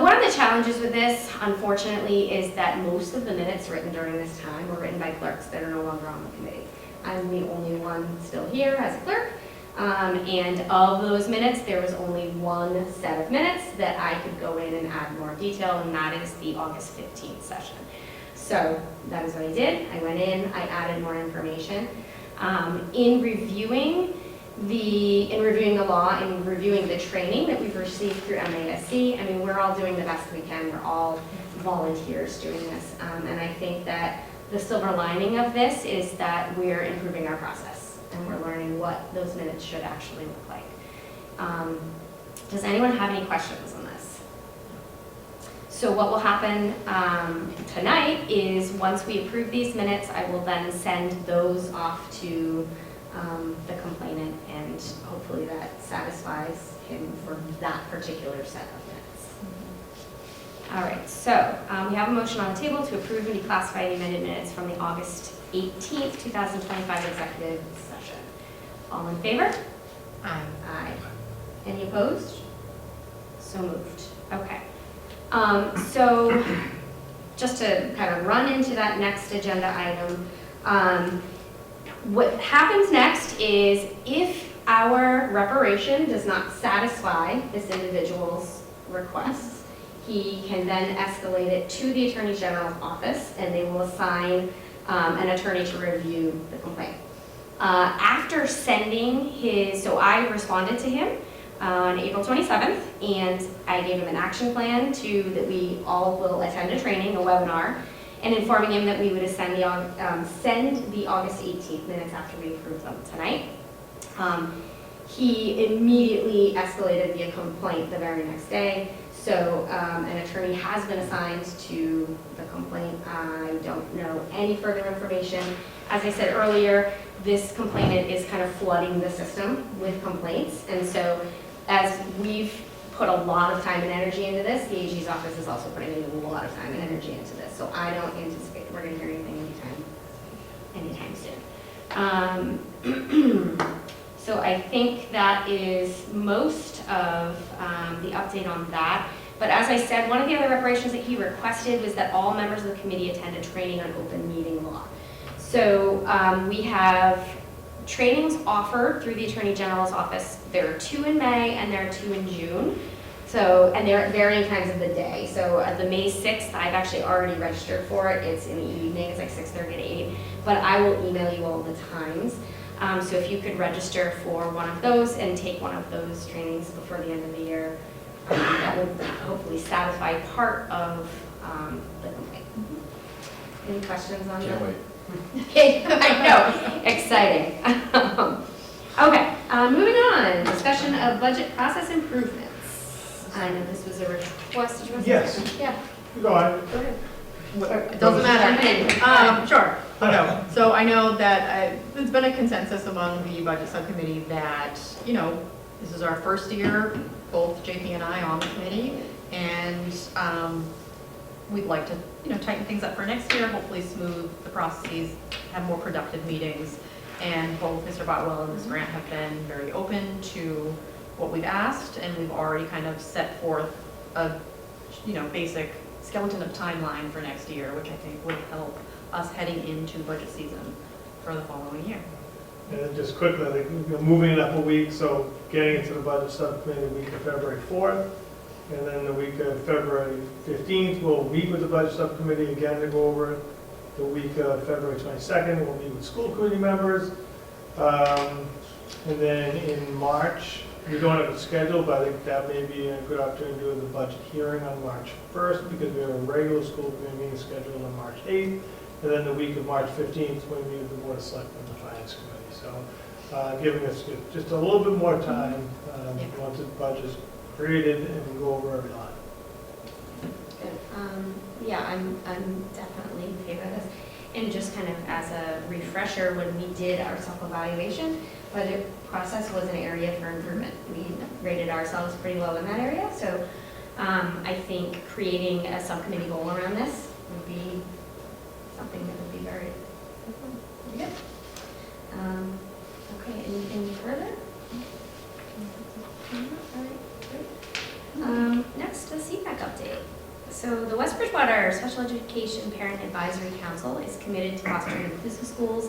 One of the challenges with this, unfortunately, is that most of the minutes written during this time were written by clerks that are no longer on the committee. I'm the only one still here as a clerk, and of those minutes, there was only one set of minutes that I could go in and add more detail, and that is the August 15th session. So that is what I did. I went in, I added more information. In reviewing the law and reviewing the training that we've received through MASC, I mean, we're all doing the best we can. We're all volunteers doing this. And I think that the silver lining of this is that we're improving our process and we're learning what those minutes should actually look like. Does anyone have any questions on this? So what will happen tonight is once we approve these minutes, I will then send those off to the complainant, and hopefully that satisfies him for that particular set of minutes. All right, so we have a motion on the table to approve and declassify the amended minutes from the August 18th, 2025 executive session. All in favor? Aye. Aye. Any opposed? So moved. Okay. So just to kind of run into that next agenda item, what happens next is if our reparation does not satisfy this individual's requests, he can then escalate it to the Attorney General's office and they will assign an attorney to review the complaint. After sending so I responded to him on April 27th and I gave him an action plan that we all will attend a training, a webinar, and informing him that we would send the August 18th minutes after we approved them tonight. He immediately escalated the complaint the very next day. So an attorney has been assigned to the complaint. I don't know any further information. As I said earlier, this complainant is kind of flooding the system with complaints. And so as we've put a lot of time and energy into this, the AG's office is also putting in a lot of time and energy into this. So I don't anticipate we're going to hear anything anytime soon. So I think that is most of the update on that. But as I said, one of the other reparations that he requested was that all members of the committee attend a training on open meeting law. So we have trainings offered through the Attorney General's office. There are 2 in May and there are 2 in June. So, and they're at varying times of the day. So at the May 6th, I've actually already registered for it. It's in the evening, it's like 6:30 to 8. But I will email you all the times. So if you could register for one of those and take one of those trainings before the end of the year, that would hopefully satisfy part of the complaint. Any questions on that? Can't wait. Okay, I know, exciting. Okay, moving on, discussion of budget process improvements. I know this was a request, did you want to say Yes. something? Yeah, Go on. go ahead. It doesn't matter. Sure. Okay. No. So I know that there's been a consensus among the budget subcommittee that, you know, this is our first year, both JP and I on the committee, and we'd like to, you know, tighten things up for next year, hopefully smooth the processes, have more productive meetings. And both Mr. Botwell and Ms. Grant have been very open to what we've asked, and we've already kind of set forth a, you know, basic skeleton of timeline for next year, which I think would help us heading into budget season for the following year. And then just quickly, like, you know, moving it up a week, so getting into the budget subcommittee the week of February 4th, and then the week of February 15th, we'll meet with the budget subcommittee again to go over it. The week of February 22nd, we'll meet with school committee members. And then in March, we don't have a schedule, but I think that may be a good opportunity to do the budget hearing on March 1st, because we have a regular school committee meeting scheduled on March 8th. And then the week of March 15th, we meet with the Board of Selectmen and the Finance Committee. So giving us just a little bit more time once the budget's created and we go over every line. Good. Yeah, I'm definitely in favor of this. And just kind of as a refresher, when we did our self-evaluation, budget process was an area for improvement. We rated ourselves pretty low in that area, so I think creating a subcommittee goal around this would be something that would be very good. Okay, anything further? All right, great. Next, the CPAC update. So the West Bridgewater Special Education Parent Advisory Council is committed to fostering inclusive schools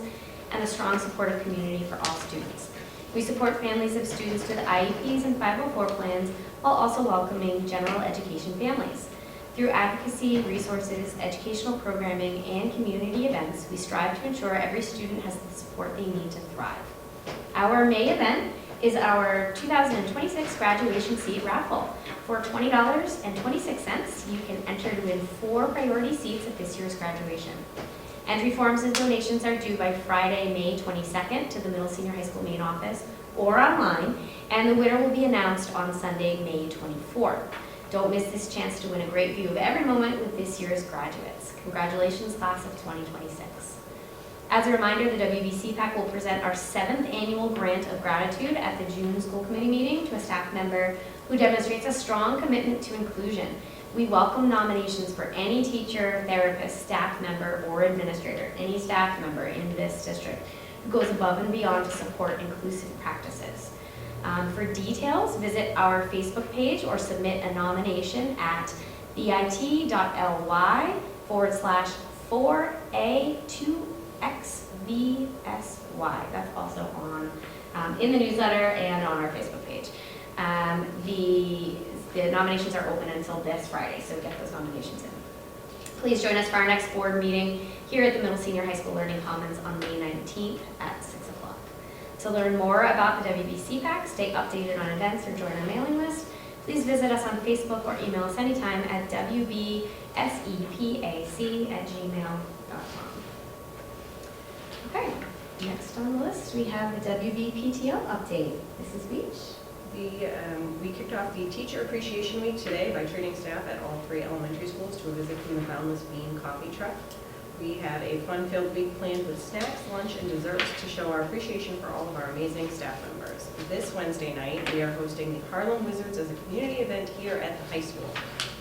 and a strong supportive community for all students. We support families of students with IEPs and 504 plans while also welcoming general education families. Through advocacy, resources, educational programming, and community events, we strive to ensure every student has the support they need to thrive. Our May event is our 2026 graduation seat raffle. For $20.26, you can enter to win 4 priority seats at this year's graduation. Entry forms and donations are due by Friday, May 22nd to the Middle Senior High School main office or online, and the winner will be announced on Sunday, May 24th. Don't miss this chance to win a great view of every moment with this year's graduates. Congratulations, class of 2026. As a reminder, the WB CPAC will present our 7th annual grant of gratitude at the June school committee meeting to a staff member who demonstrates a strong commitment to inclusion. We welcome nominations for any teacher, therapist, staff member, or administrator, any staff member in this district who goes above and beyond to support inclusive practices. For details, visit our Facebook page or submit a nomination at bit.ly/4A2XVSY. That's also on in the newsletter and on our Facebook page. The nominations are open until this Friday, so get those nominations in. Please join us for our next board meeting here at the Middle Senior High School Learning Commons on May 19th at 6 o'clock. To learn more about the WB CPAC, stay updated on events, or join our mailing list, please visit us on Facebook or email us anytime at wbsepac@gmail.com. Okay, next on the list we have the WB PTO update. Mrs. Beach. We kicked off the Teacher Appreciation Week today by treating staff at all 3 elementary schools to a visit from the Boundless Bean coffee truck. We have a fun-filled week planned with snacks, lunch, and desserts to show our appreciation for all of our amazing staff members. This Wednesday night, we are hosting the Harlem Wizards as a community event here at the high school.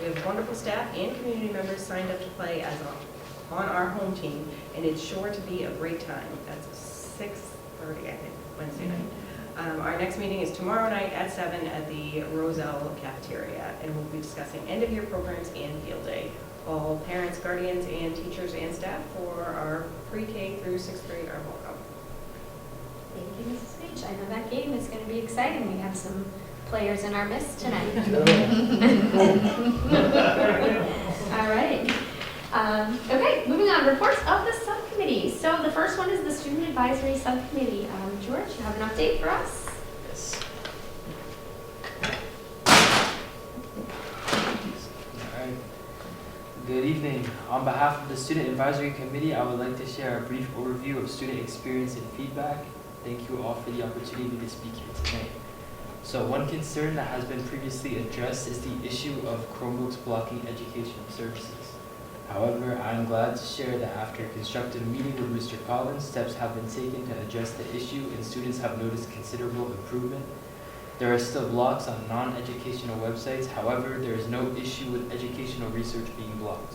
We have wonderful staff and community members signed up to play on our home team, and it's sure to be a great time. That's 6:30, I think, Wednesday night. Our next meeting is tomorrow night at 7 at the Roselle cafeteria, and we'll be discussing end-of-year programs and field day. All parents, guardians, and teachers and staff for our pre-K through 6th grade are welcome. Thank you, Mrs. Beach. I know that game is going to be exciting. We have some players in our midst tonight. All right. Okay, moving on. Reports of the subcommittees. So the first one is the Student Advisory Subcommittee. George, you have an update for us? Yes. Good evening. On behalf of the Student Advisory Committee, I would like to share a brief overview of student experience and feedback. Thank you all for the opportunity to speak here tonight. So one concern that has been previously addressed is the issue of Chromebooks blocking educational services. However, I am glad to share that after a constructive meeting with Mr. Collins, steps have been taken to address the issue and students have noticed considerable improvement. There are still blocks on non-educational websites, however, there is no issue with educational research being blocked.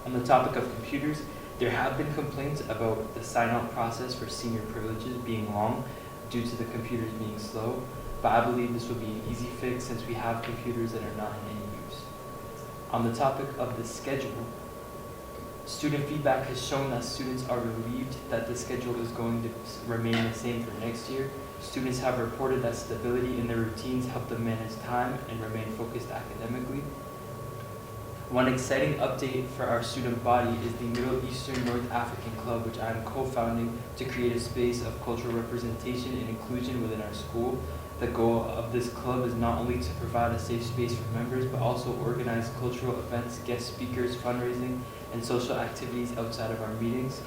On the topic of computers, there have been complaints about the sign-out process for senior privileges being long due to the computers being slow, but I believe this will be an easy fix since we have computers that are not in any use. On the topic of the schedule, student feedback has shown that students are relieved that the schedule is going to remain the same for next year. Students have reported that stability in their routines help them manage time and remain focused academically. One exciting update for our student body is the Middle Eastern North African Club, which I am co-founding to create a space of cultural representation and inclusion within our school. The goal of this club is not only to provide a safe space for members, but also organize cultural events, guest speakers, fundraising, and social activities outside of our meetings.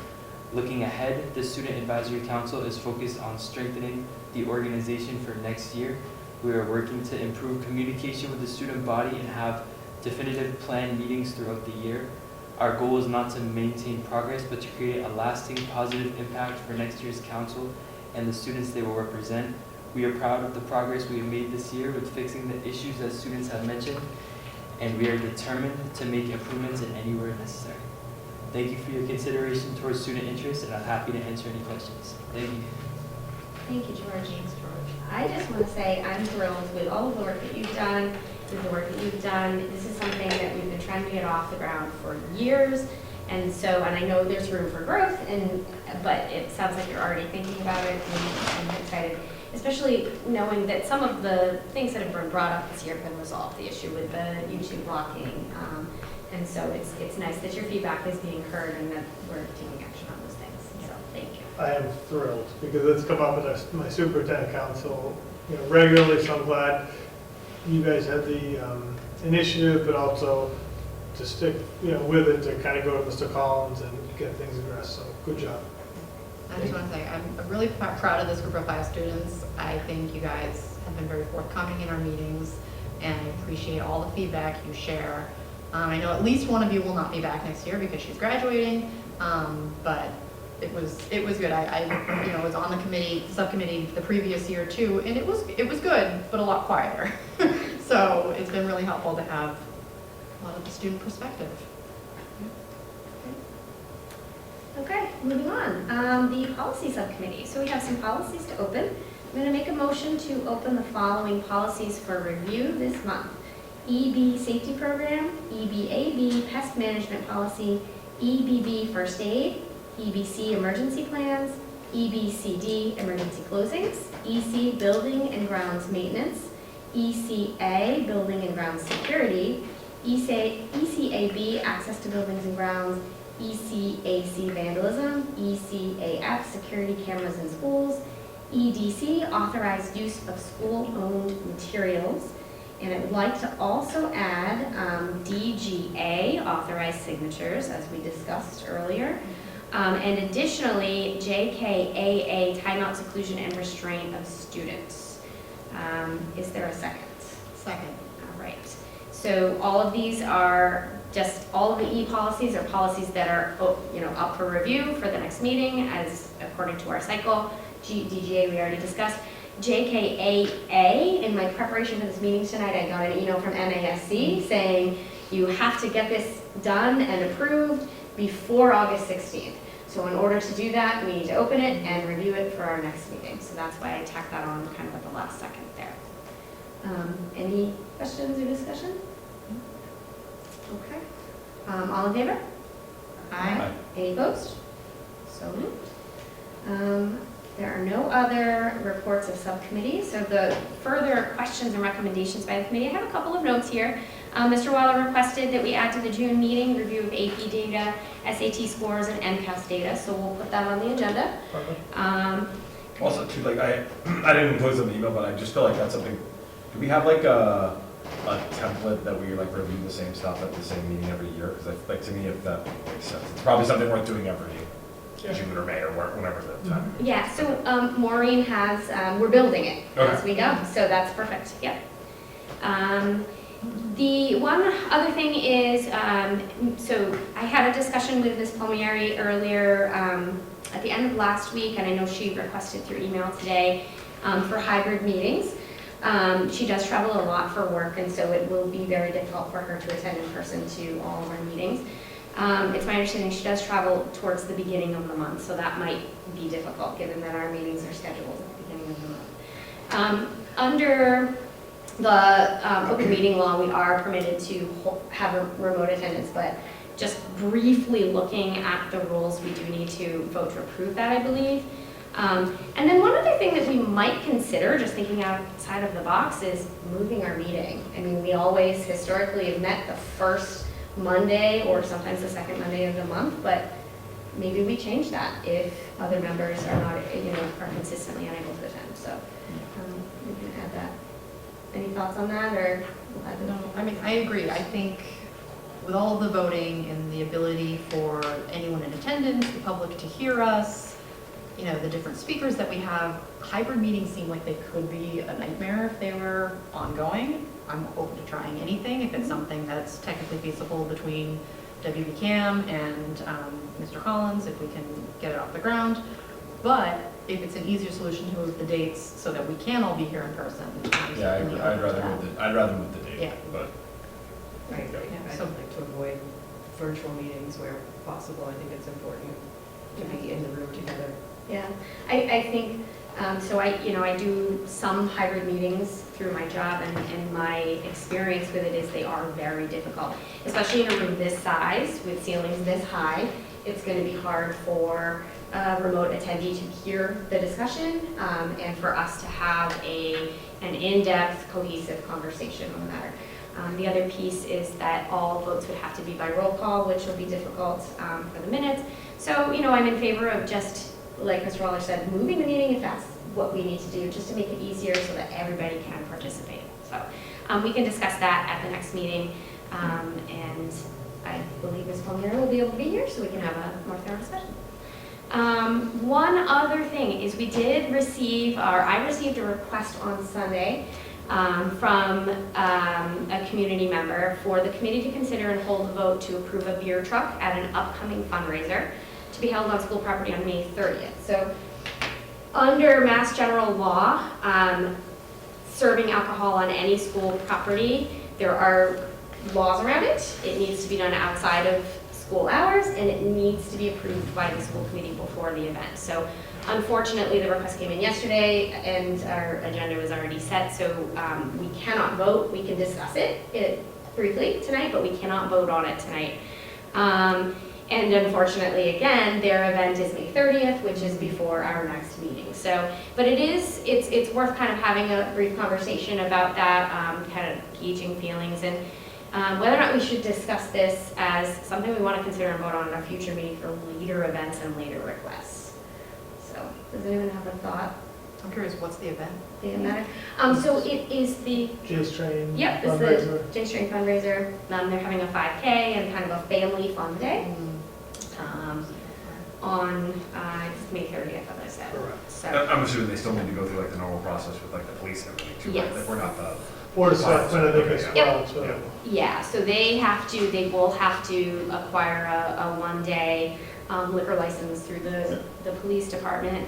Looking ahead, the Student Advisory Council is focused on strengthening the organization for next year. We are working to improve communication with the student body and have definitive planned meetings throughout the year. Our goal is not to maintain progress, but to create a lasting positive impact for next year's council and the students they will represent. We are proud of the progress we have made this year with fixing the issues that students have mentioned, and we are determined to make improvements in anywhere necessary. Thank you for your consideration towards student interests, and I'm happy to answer any questions. Thank you. Thank you, Georgie. I just want to say I'm thrilled with all of the work that you've done, with the work that you've done. This is something that we've been trying to get off the ground for years. And I know there's room for growth, but it sounds like you're already thinking about it, and I'm excited, especially knowing that some of the things that have been brought up this year have been resolved, the issue with the YouTube blocking. And so it's nice that your feedback is being heard and that we're taking action on those things. So thank you. I am thrilled because it's come up at my superintendent council, regularly. So I'm glad you guys had the initiative, but also to stick, with it, to kind of go to Mr. Collins and get things addressed. So good job. I just want to say, I'm really proud of this group of 5 students. I think you guys have been very forthcoming in our meetings, and I appreciate all the feedback you share. I know at least one of you will not be back next year because she's graduating, but it was good. I was on the subcommittee the previous year too, and it was good, but a lot quieter. So it's been really helpful to have a lot of the student perspective. Okay, moving on. The policy subcommittee. So we have some policies to open. I'm going to make a motion to open the following policies for review this month. EB Safety Program, EBAB Pest Management Policy, EBB First Aid, EBC Emergency Plans, EBCD Emergency Closings, EC Building and Grounds Maintenance, ECA Building and Grounds Security, ECAB Access to Buildings and Grounds, ECAC Vandalism, ECAF Security Cameras in Schools, EDC Authorized Use of School-Owned Materials. And I would like to also add DGA, authorized signatures, as we discussed earlier. And additionally, JKAA, timeout, seclusion, and restraint of students. Is there a second? Second. All right. So all of these are all of the E policies are policies that are up for review for the next meeting, as according to our cycle. DGA we already discussed. JKAA, in my preparation for this meeting tonight, I got an email from MASC saying you have to get this done and approved before August 16th. So in order to do that, we need to open it and review it for our next meeting. So that's why I tacked that on kind of at the last second there. Any questions or discussion? Okay. All in favor? Aye. Any opposed? So moved. There are no other reports of subcommittees, so the further questions and recommendations by the committee, I have a couple of notes here. Mr. Waller requested that we add to the June meeting review of AP data, SAT scores, and MCAS data, so we'll put that on the agenda. Also, too, I didn't include this in the email, but I just feel like that's something, do we have like a a template that we like review the same stuff at the same meeting every year? Because like to me, if that makes sense, it's probably something worth doing every June or May or whenever the time. Yeah, so Maureen has, we're building it as we go, so that's perfect, yeah. The one other thing is, so I had a discussion with Ms. Palmieri earlier at the end of last week, and I know she requested through email today for hybrid meetings. She does travel a lot for work, and so it will be very difficult for her to attend in person to all of our meetings. It's my understanding she does travel towards the beginning of the month, so that might be difficult given that our meetings are scheduled at the beginning of the month. Under the open meeting law, we are permitted to have a remote attendance, but just briefly looking at the rules, we do need to vote to approve that, I believe. And then one other thing that we might consider, just thinking outside of the box, is moving our meeting. I mean, we always historically have met the first Monday or sometimes the second Monday of the month, but maybe we change that if other members are not, are consistently unable to attend. So we can add that. Any thoughts on that, or? No, I mean, I agree. I think with all of the voting and the ability for anyone in attendance, the public to hear us, the different speakers that we have, hybrid meetings seem like they could be a nightmare if they were ongoing. I'm open to trying anything if it's something that's technically feasible between WB Cam and Mr. Collins, if we can get it off the ground. But if it's an easier solution to move the dates so that we can all be here in person. Yeah, I'd rather move the date. Yeah. But Right, Yeah, I'd so- like to avoid virtual meetings where possible. I think it's important to be in the room together. Yeah, I think, so I do some hybrid meetings through my job, and my experience with it is they are very difficult, especially in a room this size with ceilings this high. It's going to be hard for a remote attendee to hear the discussion and for us to have an in-depth, cohesive conversation on the matter. The other piece is that all votes would have to be by roll call, which will be difficult for the minutes. So, I'm in favor of just, like Mr. Waller said, moving the meeting if that's what we need to do, just to make it easier so that everybody can participate. So we can discuss that at the next meeting, and I believe Ms. Palmieri will be able to be here so we can have a more thorough discussion. One other thing is I received a request on Sunday from a community member for the committee to consider and hold a vote to approve a beer truck at an upcoming fundraiser to be held on school property on May 30th. So under Mass General Law, serving alcohol on any school property, there are laws around it. It needs to be done outside of school hours, and it needs to be approved by the school committee before the event. So unfortunately, the request came in yesterday, and our agenda was already set, so we cannot vote. We can discuss it briefly tonight, but we cannot vote on it tonight. And unfortunately, again, their event is May 30th, which is before our next meeting. So, but it's worth kind of having a brief conversation about that, kind of gauging feelings, and whether or not we should discuss this as something we want to consider and vote on at a future meeting for later events and later requests. So, does anyone have a thought? I'm curious, what's the event? Does it matter? So it is the J-Strain Yep, it's fundraiser. the J-String fundraiser. They're having a 5K and kind of a family fun day on it's May 30th, as I said. Correct. So, I'm assuming they still need to go through like the normal process with like the police and everything too, right? Yes. Like we're not the. Board of Selectmen, I think, as Yep. well, so. yeah, so they will have to acquire a one-day liquor license through the police department.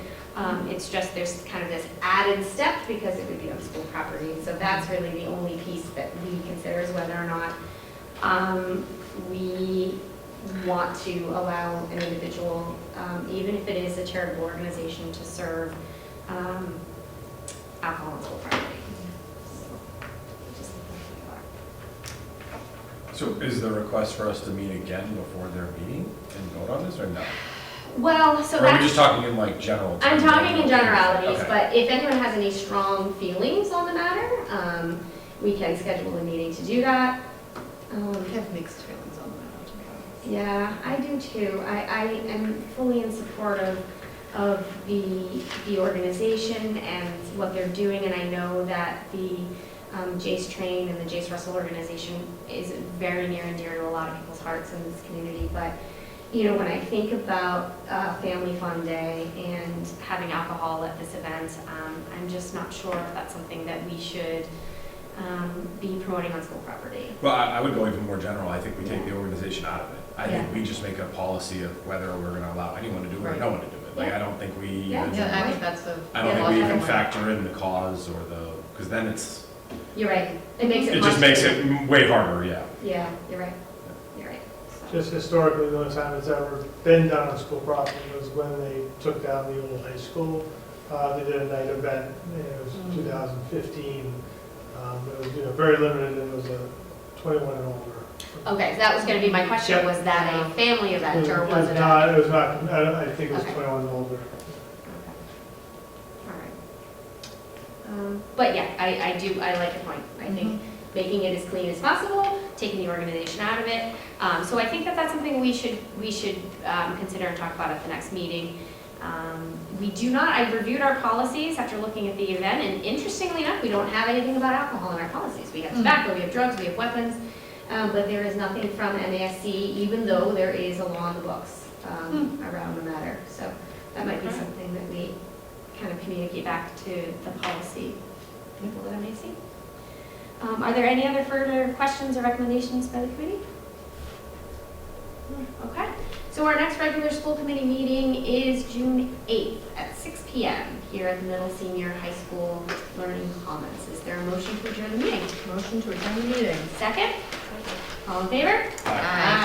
It's just there's kind of this added step because it would be on school property. So that's really the only piece that we consider is whether or not we want to allow an individual, even if it is a charitable organization, to serve alcohol on school property. So is the request for us to meet again before their meeting and vote on this, or no? Well, so Or are we that's, just talking in like general I'm terms? talking in generalities, Okay. but if anyone has any strong feelings on the matter, we can schedule a meeting to do that. I have mixed feelings on the matter, to be honest. Yeah, I do too. I am fully in support of the organization and what they're doing, and I know that the Jace Train and the Jace Russell organization is very near and dear to a lot of people's hearts in this community. But, you know, when I think about Family Fun Day and having alcohol at this event, I'm just not sure if that's something that we should be promoting on school property. Well, I would go even more general. I think we take the organization out of it. I think Yeah. we just make a policy of whether we're gonna allow anyone to do it or Right. no one to do it. Like, Yeah. I don't think we Yeah. even, Yeah, I think that's a. I don't think we even factor in the cause or the, because then it's, You're right. It makes it it just much makes bigger. it way harder, yeah. Yeah, you're right. You're right. So- Just historically, the only time it's ever been done on school property was when they took down the old high school. They did a night event, it was 2015. It was, you know, very limited, it was a 21 and older. Okay, so that was gonna be my question, Yeah. was that a family event or was it a? not, it was not, I think it was Okay. 21 and older. Okay. All right. But yeah, I like your point. I think making it as clean as possible, taking the organization out of it. So I think that that's something we should consider and talk about at the next meeting. We do not, I reviewed our policies after looking at the event, and interestingly enough, we don't have anything about alcohol in our policies. We have tobacco, we have drugs, we have weapons, but there is nothing from MASC, even though there is a law in the books around the matter. So that might be Okay. something that we kind of communicate back to the policy people at MASC. Are there any other further questions or recommendations by the committee? Okay. So our next regular school committee meeting is June 8th at 6 p.m. here at the Middle Senior High School Learning Commons. Is there a motion to adjourn the meeting? Motion to adjourn the meeting. Second? All in favor? Aye.